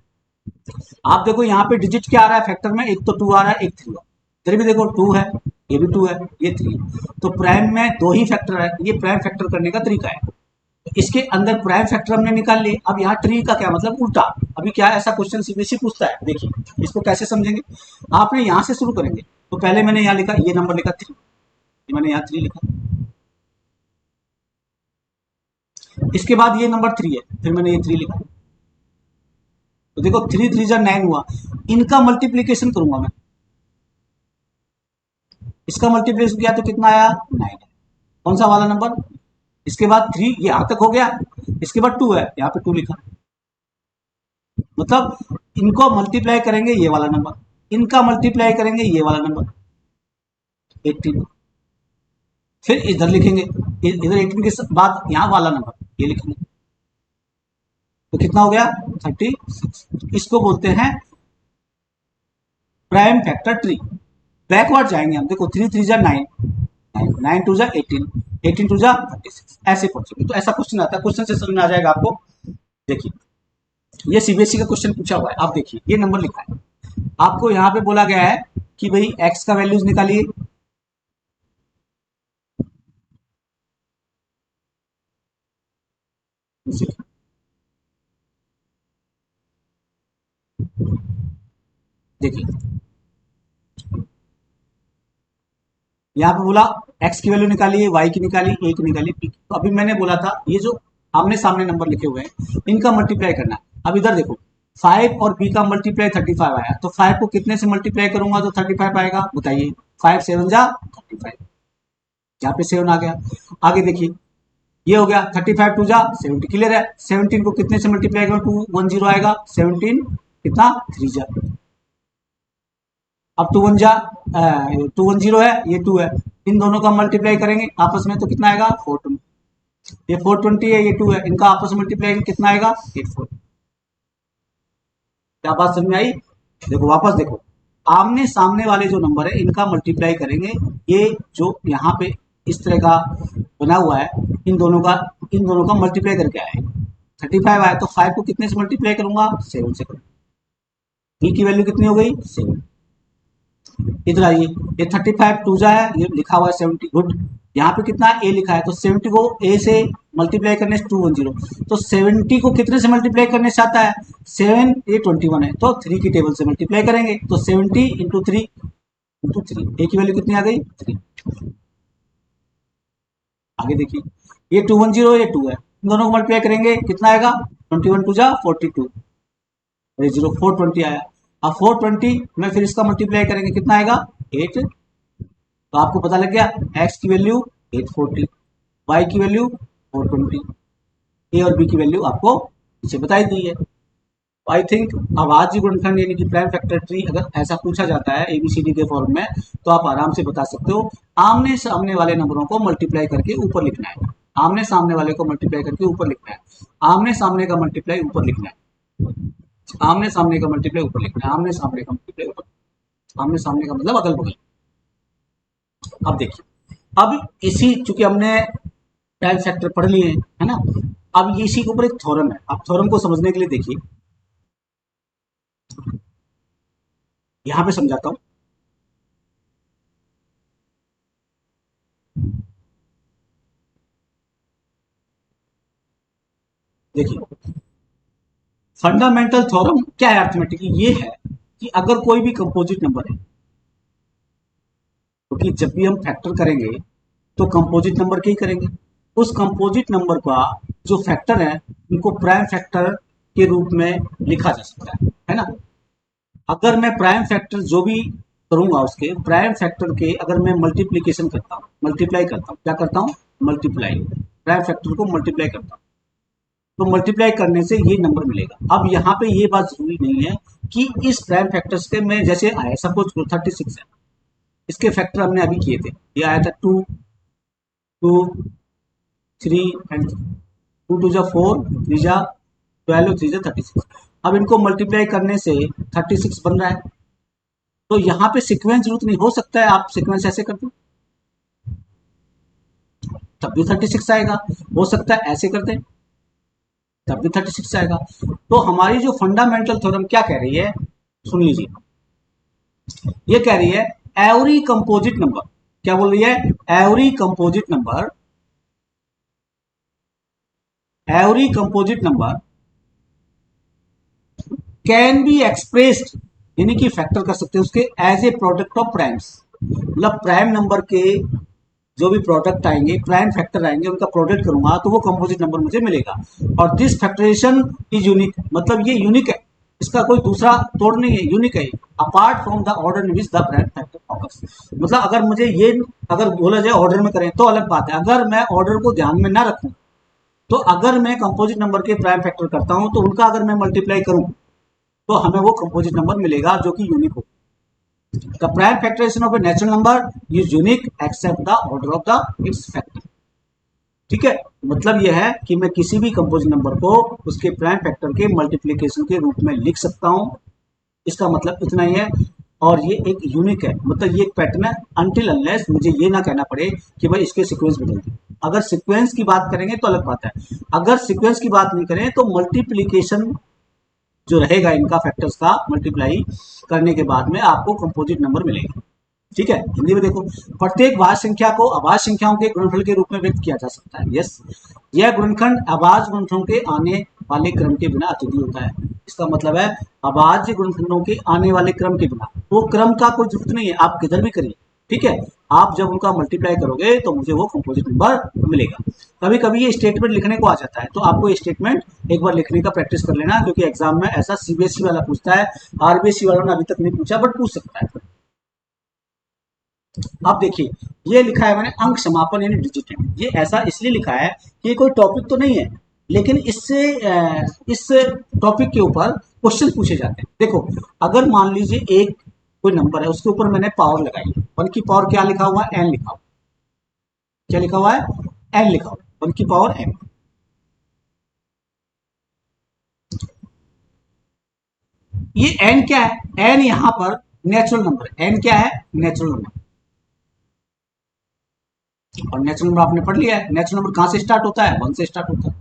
आप देखो यहाँ पे डिजिट क्या आ रहा है फैक्टर में, एक तो 2 आ रहा है, एक 3 आ रहा है। इधर भी देखो 2 है, ये भी 2 है, ये 3 है। तो प्राइम में 2 ही फैक्टर है, ये प्राइम फैक्टर करने का तरीका है। तो इसके अंदर प्राइम फैक्टर हमने निकाल लिए। अब यहाँ ट्री का क्या मतलब, उल्टा। अभी क्या ऐसा क्वेश्चन सीबीएसई पूछता है, देखिए इसको कैसे समझेंगे। आपने यहाँ से शुरू करेंगे, तो पहले मैंने यहाँ लिखा, ये नंबर लिखा 3, मैंने यहाँ 3 लिखा, इसके बाद ये नंबर 3 है, फिर मैंने ये 3 लिखा। तो देखो 3 3 जा 9 हुआ, इनका मल्टीप्लीकेशन करूंगा मैं, इसका मल्टीप्लीकेशन किया तो कितना आया 9 है, कौन सा वाला नंबर। इसके बाद 3, ये यहां तक हो गया, इसके बाद 2 है, यहाँ पे 2 लिखा। मतलब इनको मल्टीप्लाई करेंगे ये वाला नंबर, इनका मल्टीप्लाई करेंगे ये वाला नंबर 18, फिर इधर लिखेंगे, इधर 18 के बाद यहाँ वाला नंबर ये लिखेंगे, तो कितना हो गया 36। इसको बोलते हैं प्राइम फैक्टर ट्री। बैकवर्ड जाएंगे हम, देखो 3 3 जा 9, 9 2 जा 18, 18 2 जा 36, ऐसे पहुंचेंगे। तो ऐसा क्वेश्चन आता है, क्वेश्चन से समझ में आ जाएगा आपको। देखिए ये सीबीएसई का क्वेश्चन पूछा हुआ है, आप देखिए ये नंबर लिखा है, आपको यहाँ पे बोला गया है कि भाई एक्स का वैल्यूज निकालिए। देखिए यहाँ पे बोला एक्स की वैल्यू निकालिए, वाई की निकाली, ए की निकाली, पी की। तो अभी मैंने बोला था ये जो आमने सामने नंबर लिखे हुए हैं इनका मल्टीप्लाई करना है। अब इधर देखो 5 और बी का मल्टीप्लाई 35 आया, तो 5 को कितने से मल्टीप्लाई करूंगा तो 35 आएगा, बताइए 5 7 जा 35, यहाँ पे 7 आ गया। आगे देखिए ये हो गया 35 2 जा 70, क्लियर है। 17 को कितने से मल्टीप्लाई करूँ, 210 आएगा, 17 कितना 3 जा। अब 2 1 0 है, ये 2 है, इन दोनों का मल्टीप्लाई करेंगे आपस में तो कितना आएगा 4 2। ये 420 है, ये 2 है, इनका आपस में मल्टीप्लाई कितना आएगा 840। क्या बात समझ में आई? देखो वापस देखो, आमने सामने वाले जो नंबर है इनका मल्टीप्लाई करेंगे, ये जो यहाँ पे इस तरह का बना हुआ है, इन दोनों का मल्टीप्लाई करके आए 35 आया, तो 5 को कितने से मल्टीप्लाई करूंगा 7 से करूंगा। बी की वैल्यू कितनी हो गई 7। इधर आइए, ये 35 टू जा है, ये लिखा हुआ है 70, गुड। यहाँ पे कितना ए लिखा है, तो 70 को ए से मल्टीप्लाई करने से 210, तो 70 को कितने से मल्टीप्लाई करने से आता है 7, ये 21 है, तो 3 की टेबल से मल्टीप्लाई करेंगे, तो 70 इंटू 3 इंटू 3, ए की वैल्यू कितनी आ गई 3। आगे देखिए, ये 210, ये 2 है, इन दोनों को मल्टीप्लाई करेंगे कितना आएगा 21 टू जा 42, ये 0 420 आया। अब 420 में फिर इसका मल्टीप्लाई करेंगे कितना आएगा 8, तो आपको पता लग गया x की वैल्यू 840, y की वैल्यू 420, ए और बी की वैल्यू आपको नीचे बताई दी है। आई थिंक अभाज्य गुणनखंड यानी कि प्राइम फैक्टर ट्री अगर ऐसा पूछा जाता है एबीसीडी के फॉर्म में, तो आप आराम से बता सकते हो। आमने सामने वाले नंबरों को मल्टीप्लाई करके ऊपर लिखना है, आमने सामने वाले को मल्टीप्लाई करके ऊपर लिखना है, आमने सामने का मल्टीप्लाई ऊपर लिखना है, आमने सामने का मल्टीप्लाई ऊपर लिखना है, आमने सामने का मल्टीप्लाई ऊपर, आमने सामने का मतलब अगल बगल। अब देखिए, अब इसी चूंकि हमने प्राइम फैक्टर पढ़ लिए है ना, अब ये इसी के ऊपर एक थ्योरम है। अब थ्योरम को समझने के लिए देखिए, यहां पे समझाता हूं। देखिए, फंडामेंटल थ्योरम क्या है अर्थमेटिक, ये है कि अगर कोई भी कंपोजिट नंबर है, क्योंकि तो जब भी हम फैक्टर करेंगे तो कंपोजिट नंबर के ही करेंगे, उस कंपोजिट नंबर का जो फैक्टर है उनको प्राइम फैक्टर के रूप में लिखा जा सकता है ना। अगर मैं प्राइम फैक्टर जो भी करूंगा उसके प्राइम फैक्टर के अगर मैं मल्टीप्लीकेशन करता हूँ, मल्टीप्लाई करता हूँ, क्या करता हूँ मल्टीप्लाई, प्राइम फैक्टर को मल्टीप्लाई करता हूँ, तो मल्टीप्लाई करने से ये नंबर मिलेगा। अब यहाँ पे ये बात जरूरी नहीं है कि इस प्राइम फैक्टर्स के में जैसे आया, सपोज 36 है, इसके फैक्टर हमने अभी किए थे, ये आया था 2 2 3 एंड 2 2 जा 4 3 जा 12 3 जा 36। अब इनको मल्टीप्लाई करने से 36 बन रहा है, तो यहाँ पे सीक्वेंस जरूरत नहीं, हो सकता है आप सीक्वेंस ऐसे कर दो तब भी 36 आएगा, हो सकता है ऐसे कर दें तब भी 36 आएगा। तो हमारी जो फंडामेंटल थ्योरम क्या कह रही है सुन लीजिए, ये कह रही है एवरी कंपोजिट नंबर, क्या बोल रही है every composite number, every composite number can be expressed, यानी कि फैक्टर कर सकते हैं उसके as a product of primes, मतलब प्राइम नंबर के जो भी प्रोडक्ट आएंगे, प्राइम फैक्टर आएंगे, उनका प्रोडक्ट करूंगा तो वो कंपोजिट नंबर मुझे मिलेगा। और दिस फैक्टरेशन इज यूनिक, मतलब ये यूनिक है, इसका कोई दूसरा तोड़ नहीं है, यूनिक है, apart from the order in which the prime factor occurs. मतलब अगर मुझे ये अगर बोला जाए ऑर्डर में करें तो अलग बात है, अगर मैं ऑर्डर को ध्यान में ना रखूं तो अगर मैं कंपोजिट नंबर के प्राइम फैक्टर करता हूं तो उनका अगर मैं मल्टीप्लाई करूं तो हमें वो कंपोजिट नंबर मिलेगा जो कि यूनिक हो। The prime factorization of a natural number is unique except the order of the its factor। ठीक है, मतलब यह है कि मैं किसी भी कंपोजिट नंबर को उसके प्राइम फैक्टर के मल्टीप्लिकेशन के रूप में लिख सकता हूं, इसका मतलब इतना ही है। और ये एक यूनिक है, मतलब ये एक पैटर्न है, अनटिल अनलेस मुझे ये ना कहना पड़े कि भाई इसके सीक्वेंस बदल दिए। अगर सीक्वेंस की बात करेंगे तो अलग बात है, अगर सीक्वेंस की बात नहीं करें तो मल्टीप्लिकेशन जो रहेगा इनका फैक्टर्स का मल्टीप्लाई करने के बाद में आपको कंपोजिट नंबर मिलेगा। ठीक है, हिंदी में देखो, प्रत्येक भाज्य संख्या को अभाज्य संख्याओं के गुणनफल के रूप में व्यक्त किया जा सकता है। यस, यह गुणनखंड अभाज्य गुणनखंडों के आने वाले क्रम के बिना अतिथि होता है। इसका मतलब है अभाज्य गुणनखंडों के आने वाले क्रम के बिना, वो क्रम का कोई जरूरत नहीं है, आप किधर भी करिए। ठीक है, आप जब उनका मल्टीप्लाई करोगे तो मुझे वो कंपोजिट नंबर मिलेगा। कभी कभी ये स्टेटमेंट लिखने को आ जाता है, तो आपको ये स्टेटमेंट एक बार लिखने का प्रैक्टिस कर लेना, क्योंकि एग्जाम में ऐसा सीबीएसई वाला पूछता है, आरबीएसई वालों ने अभी तक नहीं पूछा बट पूछ सकता है। अब देखिए, ये लिखा है मैंने अंक समापन यानी डिजिटेड, ये ऐसा इसलिए लिखा है कि ये कोई टॉपिक तो नहीं है, लेकिन इससे इस टॉपिक के ऊपर क्वेश्चन पूछे जाते हैं। देखो, अगर मान लीजिए एक कोई नंबर है, उसके ऊपर मैंने पावर लगाई, 1 की पावर क्या लिखा हुआ है, n लिखा हुआ, क्या लिखा हुआ है, n लिखा हुआ। 1 की पावर n। ये n क्या है? n यहां पर नेचुरल नंबर है। n क्या है? Natural number. और नेचुरल नंबर आपने पढ़ लिया है, नेचुरल नंबर कहां से स्टार्ट होता है? 1 से स्टार्ट होता है।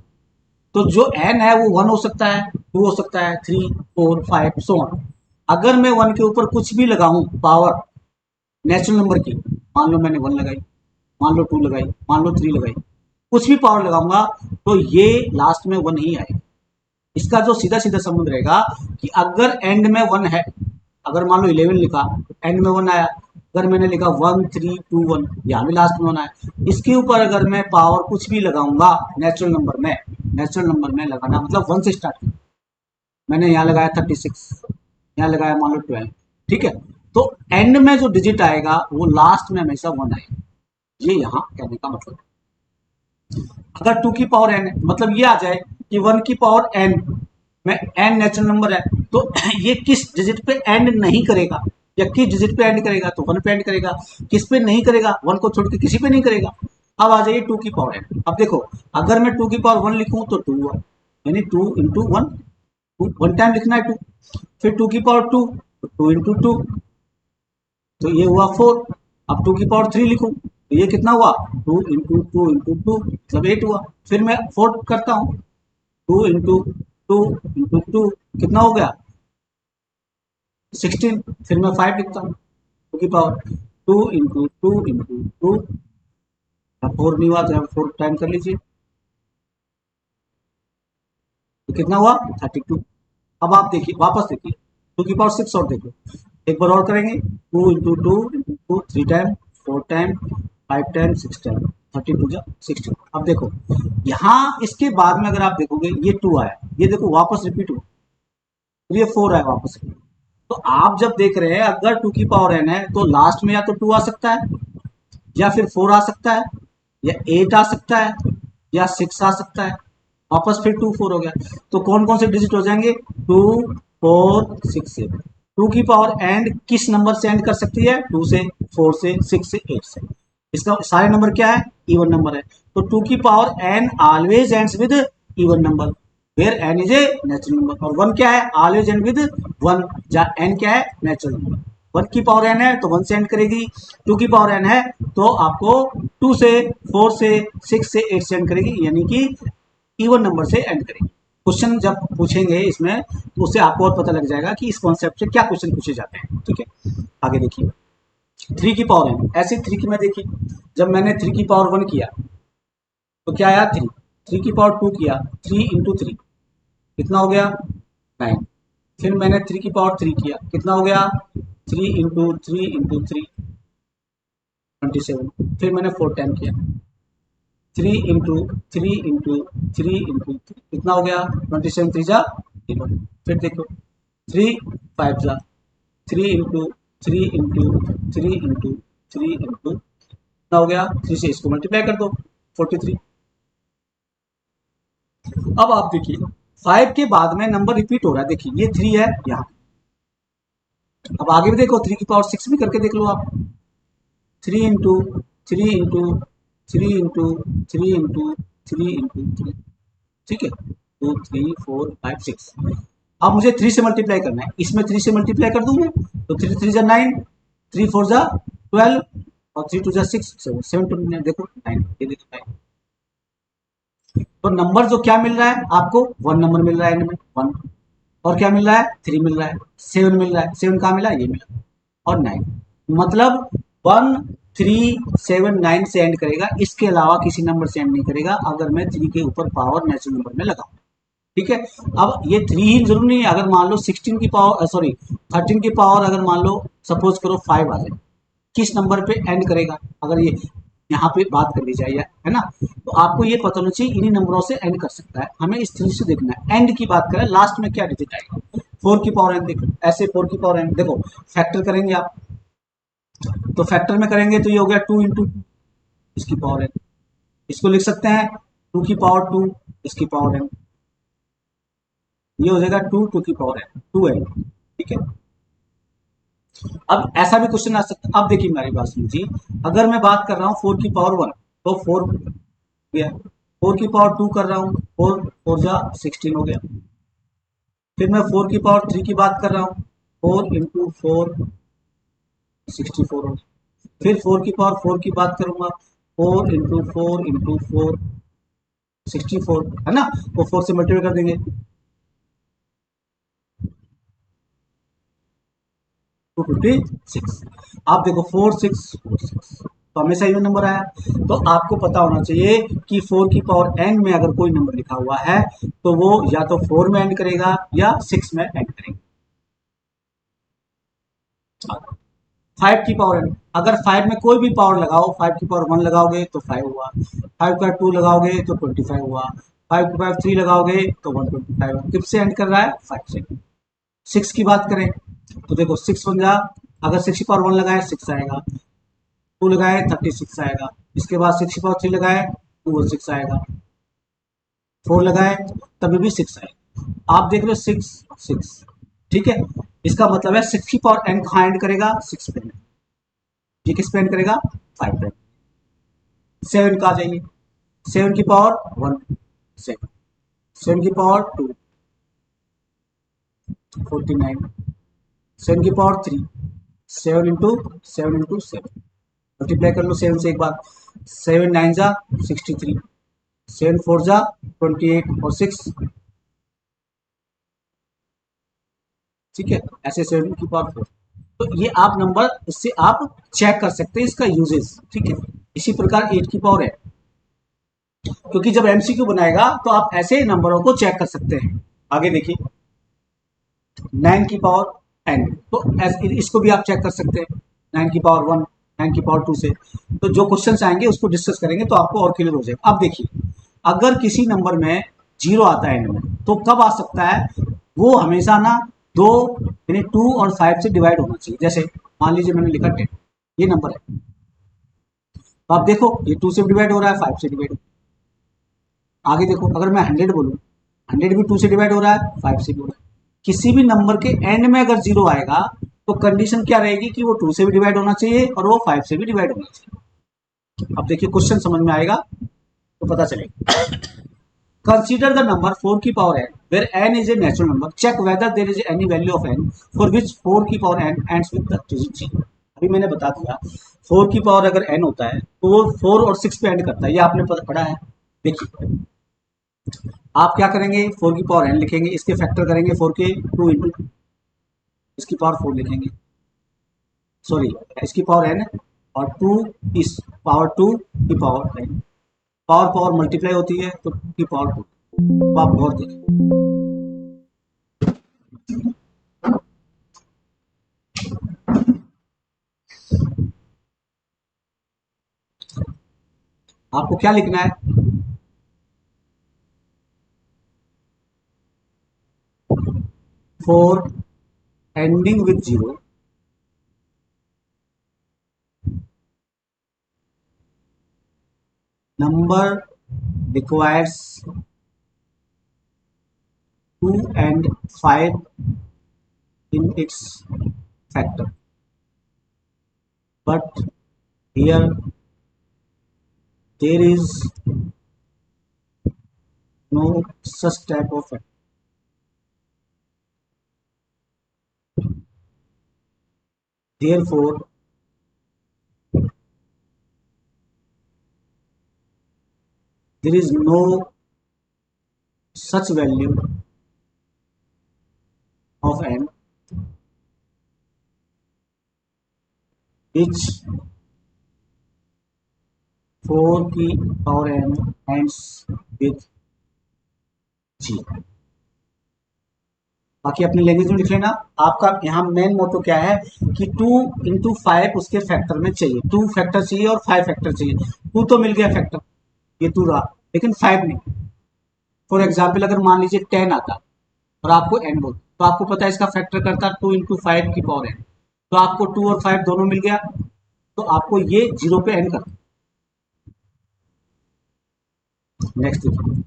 तो जो n है वो 1 हो सकता है, 2 हो सकता है, 3, 4, 5 सो ऑन। अगर मैं 1 के ऊपर कुछ भी लगाऊं पावर नेचुरल नंबर की, मान लो मैंने 1 लगाई, मान लो 2 लगाई, मान लो 3 लगाई, कुछ भी पावर लगाऊंगा तो ये लास्ट में 1 ही आएगा। इसका जो सीधा सीधा संबंध रहेगा कि अगर एंड में 1 है, अगर मान लो 11 लिखा तो एंड में 1 आया। अगर मैंने लिखा 1 3 2 1, यहाँ भी लास्ट में 1 आया। इसके ऊपर अगर मैं पावर कुछ भी लगाऊंगा नेचुरल नंबर में, नेचुरल नंबर में लगाना मतलब 1 से स्टार्ट किया, मैंने यहाँ लगाया 36, यहाँ लगाया मान लो 12, ठीक है। तो एंड में जो डिजिट आएगा वो लास्ट में हमेशा 1 आएगा। ये यहाँ कहने का मतलब है। अगर 2 की पावर n है, मतलब ये आ जाए कि 1 की पावर n में n नेचुरल नंबर है, तो ये किस डिजिट पे एंड नहीं करेगा, या किस डिजिट पे एंड करेगा? तो 1 पे एंड करेगा। किस पे नहीं करेगा? 1 को छोड़ के किसी पे नहीं करेगा। अब आ जाइए 2 की पावर n। अब देखो, अगर मैं 2 की पावर 1 लिखूं तो 2 हुआ, यानी 2 इंटू 1, 1 टाइम लिखना है 2। फिर 2 की पावर 2, तो 2 इंटू 2, तो ये हुआ 4। अब 2 की पावर 3 लिखूं तो ये कितना हुआ? 2 इंटू 2 इंटू 2 मतलब 8 हुआ। फिर मैं 4 करता हूँ, 2 इंटू 2 इंटू 2 कितना हो गया? 16। फिर मैं 5 लिखता हूँ, 2 की पावर 2 इंटू 2 इंटू 2, 4 नहीं हुआ तो यहाँ 4 टाइम कर लीजिए, तो कितना हुआ? 32। अब आप देखिए, वापस देखिए, 2 की पावर 6 और देखो, एक बार और करेंगे, 2 into 2 into 2, 3 time, 4 time, 5 time, 6 time, 32 जा 16। अब देखो यहाँ इसके बाद में अगर आप देखोगे ये 2 आया, ये देखो वापस रिपीट हुआ, ये 4 आया वापस। तो आप जब देख रहे हैं अगर 2 की पावर n है तो लास्ट में या तो 2 आ सकता है, या फिर 4 आ सकता है, या 8 आ सकता है, या 6 आ सकता है। वापस फिर 2 4 हो गया। तो कौन कौन से डिजिट हो जाएंगे? 2 4 6 से। 2 की पावर एंड किस नंबर से एंड कर सकती है? 2 से, 4 से, 6 से, 8 से। इसका सारे नंबर क्या है? इवन नंबर है। तो 2 की power n always ends with even number, where n is a natural number. और 1 क्या है? ऑलवेज एंड विद 1, जहां n क्या है? Natural number. 1 की पावर n है तो 1 से एंड करेगी, 2 की पावर n है तो आपको 2 से, 4 से, 6 से, 8 से एंड करेगी, यानी कि इवन नंबर से एंड करेंगे। क्वेश्चन जब पूछेंगे इसमें तो उससे आपको और पता लग जाएगा कि इस कॉन्सेप्ट से क्या क्वेश्चन पूछे जाते हैं, ठीक है। आगे देखिए, 3 की पावर n, ऐसे 3 की मैं देखिए, जब मैंने 3 की पावर 1 किया तो क्या आया? 3। 3 की पावर 2 किया, 3 इंटू 3 कितना हो गया? 9। फिर मैंने 3 की पावर 3 किया, कितना हो गया? 3 इंटू 3 इंटू 3 27। फिर मैंने 4 टाइम किया, 3 इंटू 3 इंटू 3 इंटू 3 कितना हो गया? 27 3 जा 11। फिर देखो 3 5 जा 3 इंटू 3 इंटू 3 इंटू 3 इंटू कितना हो गया? 3 से इसको मल्टीप्लाई कर दो, 43। अब आप देखिए 5 के बाद में नंबर रिपीट हो रहा है, देखिए ये 3 है यहाँ। अब आगे भी देखो, 3 की पावर 6 भी करके देख लो आप, 3 into 3 into 3 into 3 into 3 into 3, ठीक है, 2 3 4 5 6। अब मुझे 3 से मल्टीप्लाई करना है, इसमें 3 से मल्टीप्लाई कर दूं मैं तो 3 3 जा 9, 3 4 जा 12, और 3 2 जा 6, 7 7 2 9, देखो 9, ये देखो 9। तो नंबर जो क्या मिल रहा है आपको? 1 नंबर मिल रहा है एंड में 1, और क्या मिल रहा है? 3 मिल रहा है, 7 मिल रहा है, 7 कहाँ मिला? ये मिला, और 9। मतलब 1 3 7 9 से एंड करेगा, इसके अलावा किसी नंबर से एंड नहीं करेगा अगर मैं 3 के ऊपर पावर नेचुरल नंबर में लगाऊं, ठीक है। अब ये 3 ही जरूरी नहीं है, अगर मान लो 16 की पावर, सॉरी 13 की पावर अगर मान लो सपोज करो 5 आ जाए, किस नंबर पे एंड करेगा? अगर ये यहाँ पे बात कर ली जाए, है ना, तो आपको ये पता होना चाहिए इन्हीं नंबरों से एंड कर सकता है। हमें इस तरीके से देखना है। एंड की बात करें, लास्ट में क्या डिजिट आएगा? 4 की पावर एंड, देखो ऐसे 4 की पावर एंड, देखो फैक्टर करेंगे आप, तो फैक्टर में करेंगे तो ये हो गया 2 इंटू इसकी पावर एन, इसको लिख सकते हैं 2 की पावर 2 इसकी पावर एन, ये हो जाएगा 2 2 की पावर एन 2 एन, ठीक है। अब ऐसा भी क्वेश्चन आ सकता है, अब देखिए मेरी बात सुनिए, अगर मैं बात कर रहा हूँ 4 की पावर 1 तो 4 गया, 4 की पावर 2 कर रहा हूँ, 4 4 जा 16 हो गया। फिर मैं 4 की पावर 3 की बात कर रहा हूँ, 4 इंटू 4 64 हो गया। फिर 4 की पावर 4 की बात करूंगा, 4 इंटू 4 इंटू 4 64 है ना, वो 4 से मल्टीप्लाई कर देंगे, 256। आप देखो 4646 तो हमेशा ये नंबर आया। तो आपको पता होना चाहिए कि 4 की पावर n में अगर कोई नंबर लिखा हुआ है तो वो या तो 4 में एंड करेगा या 6 में एंड करेगा। 5 की पावर n, अगर 5 में कोई भी पावर लगाओ, 5 की पावर 1 लगाओगे तो 5 हुआ, 5 का 2 लगाओगे तो 25 हुआ, 5 की पावर 3 लगाओगे तो 125 हुआ। किससे एंड कर रहा है? 5 से। 6 की बात करें तो देखो 6 बन जा, अगर 6 की पावर 1 लगाए 6 आएगा, 2 लगाए 36 आएगा, इसके बाद 6 की पावर 3 लगाए 216 आएगा, 4 लगाए तभी भी 6 आएगा। आप देख रहे हो 6 6, ठीक है। इसका मतलब है 6 की पावर n कहाँ एंड करेगा? 6 पे। ये किस पे एंड करेगा? 5 पे। 7 का आ जाइए, 7 की पावर 1 7, 7 की पावर 2 49, 7 की पावर 3 7 इंटू 7 इंटू 7, मल्टीप्लाई कर लो 7 से एक बार, 7 9 जा 63, 7 4 जा 28 और 6, ठीक है। ऐसे 7 की पावर 4। तो ये आप नंबर, इससे आप चेक कर सकते हैं इसका यूजेस, ठीक है। इसी प्रकार 8 की पावर है, क्योंकि जब एमसीक्यू बनाएगा तो आप ऐसे नंबरों को चेक कर सकते हैं। आगे देखिए 9 की पावर n, तो इसको भी आप चेक कर सकते हैं, 9 की पावर 1, 9 की पावर 2 से। तो जो क्वेश्चन आएंगे उसको डिस्कस करेंगे तो आपको और क्लियर हो जाएगा। अब देखिए अगर किसी नंबर में जीरो आता है n में, तो कब आ सकता है? वो हमेशा ना दो यानी 2 और 5 से डिवाइड होना चाहिए। जैसे मान लीजिए मैंने लिखा 10, ये नंबर है, तो आप देखो ये 2 से डिवाइड हो रहा है, 5 से डिवाइड। आगे देखो अगर मैं 100 बोलूँ, 100 भी 2 से डिवाइड हो रहा है, 5 से भी हो रहा है। किसी भी नंबर के एंड में अगर जीरो आएगा तो कंडीशन क्या रहेगी कि वो 2 से भी डिवाइड होना चाहिए और वो 5 से भी डिवाइड होना चाहिए। अब देखिए क्वेश्चन समझ में आएगा तो पता चलेगा। कंसीडर द नंबर 4 की power n where n is a natural number, check whether there is any value of n for which 4 की power n ends with the digit 0। अभी मैंने बता दिया 4 की पावर अगर n होता है तो वो 4 और 6 पे एंड करता है, ये आपने पढ़ा है। देखिए आप क्या करेंगे, 4 की पावर n लिखेंगे, इसके फैक्टर करेंगे 4 के 2 इंटू इसकी पावर 4 लिखेंगे, सॉरी इसकी पावर n और 2 इस पावर 2 की power n, power power multiply होती है तो 2 की पावर 2। तो आप गौर देखें, आपको क्या लिखना है? 4 ending with 0 number requires 2 and 5 in its factor, but here there is no such type of factor. Therefore there is no such value of n which 4 की पावर n ends with 0। बाकी अपनी लैंग्वेज में लिख लेना। आपका यहाँ main motto क्या है कि 2 इंटू 5 उसके फैक्टर में चाहिए, 2 फैक्टर चाहिए और 5 फैक्टर चाहिए। 2 तो मिल गया फैक्टर, ये 2 रहा, लेकिन 5 नहीं। फॉर एग्जाम्पल अगर मान लीजिए 10 आता और आपको n बोल, तो आपको पता है इसका फैक्टर करता 2 इंटू 5 की पावर n, तो आपको 2 और 5 दोनों मिल गया, तो आपको ये 0 पे एंड करना। नेक्स्ट देखिए,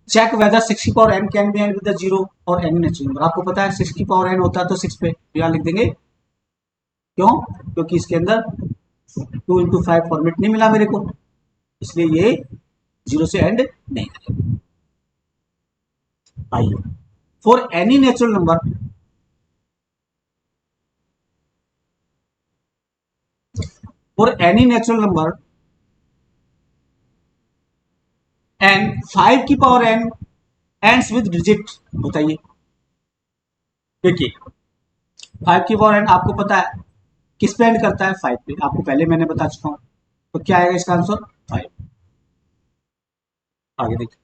चेक वेदर 6 की power n can be and with the 0 और n नेचुरल नंबर। आपको पता है 6 की पावर n होता है तो 6 पे यहाँ लिख देंगे, क्यों? क्योंकि इसके अंदर 2 इंटू 5 फॉर्मेट नहीं मिला मेरे को, इसलिए ये जीरो से एंड नहीं करेगा। आइए, for any natural number n 5 की power n ends with digit, बताइए। देखिए 5 की पावर एन आपको पता है किस पे एंड करता है, 5 पे, आपको पहले मैंने बता चुका हूं। तो क्या आएगा इसका आंसर 5। आगे देखिए,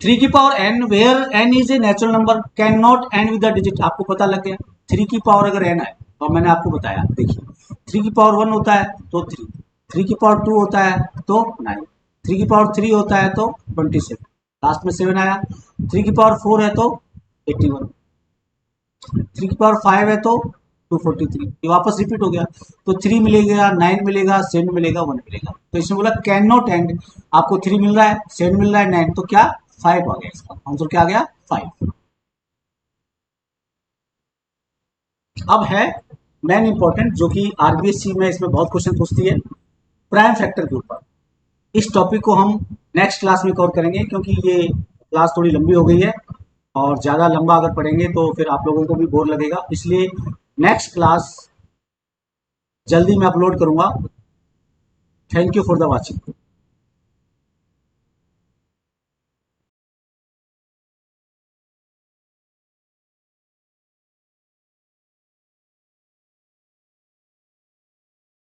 3 की power n where n is a natural number can not end with the digit, आपको पता लग गया। 3 की पावर अगर एन है तो मैंने आपको बताया, देखिए 3 की पावर 1 होता है तो 3, 3 की पावर 2 होता है तो 9, 3 की पावर 3 होता है तो 27, लास्ट में 7 आया। 3 की पावर 4 है तो 81, 3 की पावर 5 है तो 243, ये वापस रिपीट हो गया। तो 3 मिलेगा, 9 मिलेगा, 7 मिलेगा, 1 मिलेगा। तो इसमें बोला कैन नॉट एंड, आपको 3 मिल रहा है, 7 मिल रहा है, 9, तो क्या 5 आ गया, इसका आंसर क्या आ गया 5। अब है मेन इंपॉर्टेंट, जो कि आरबीएससी में इसमें बहुत क्वेश्चन पूछती है, प्राइम फैक्टर के ऊपर। इस टॉपिक को हम नेक्स्ट क्लास में कवर करेंगे, क्योंकि ये क्लास थोड़ी लंबी हो गई है और ज़्यादा लंबा अगर पढ़ेंगे तो फिर आप लोगों को भी बोर लगेगा, इसलिए नेक्स्ट क्लास जल्दी मैं अपलोड करूंगा। Thank you for the watching.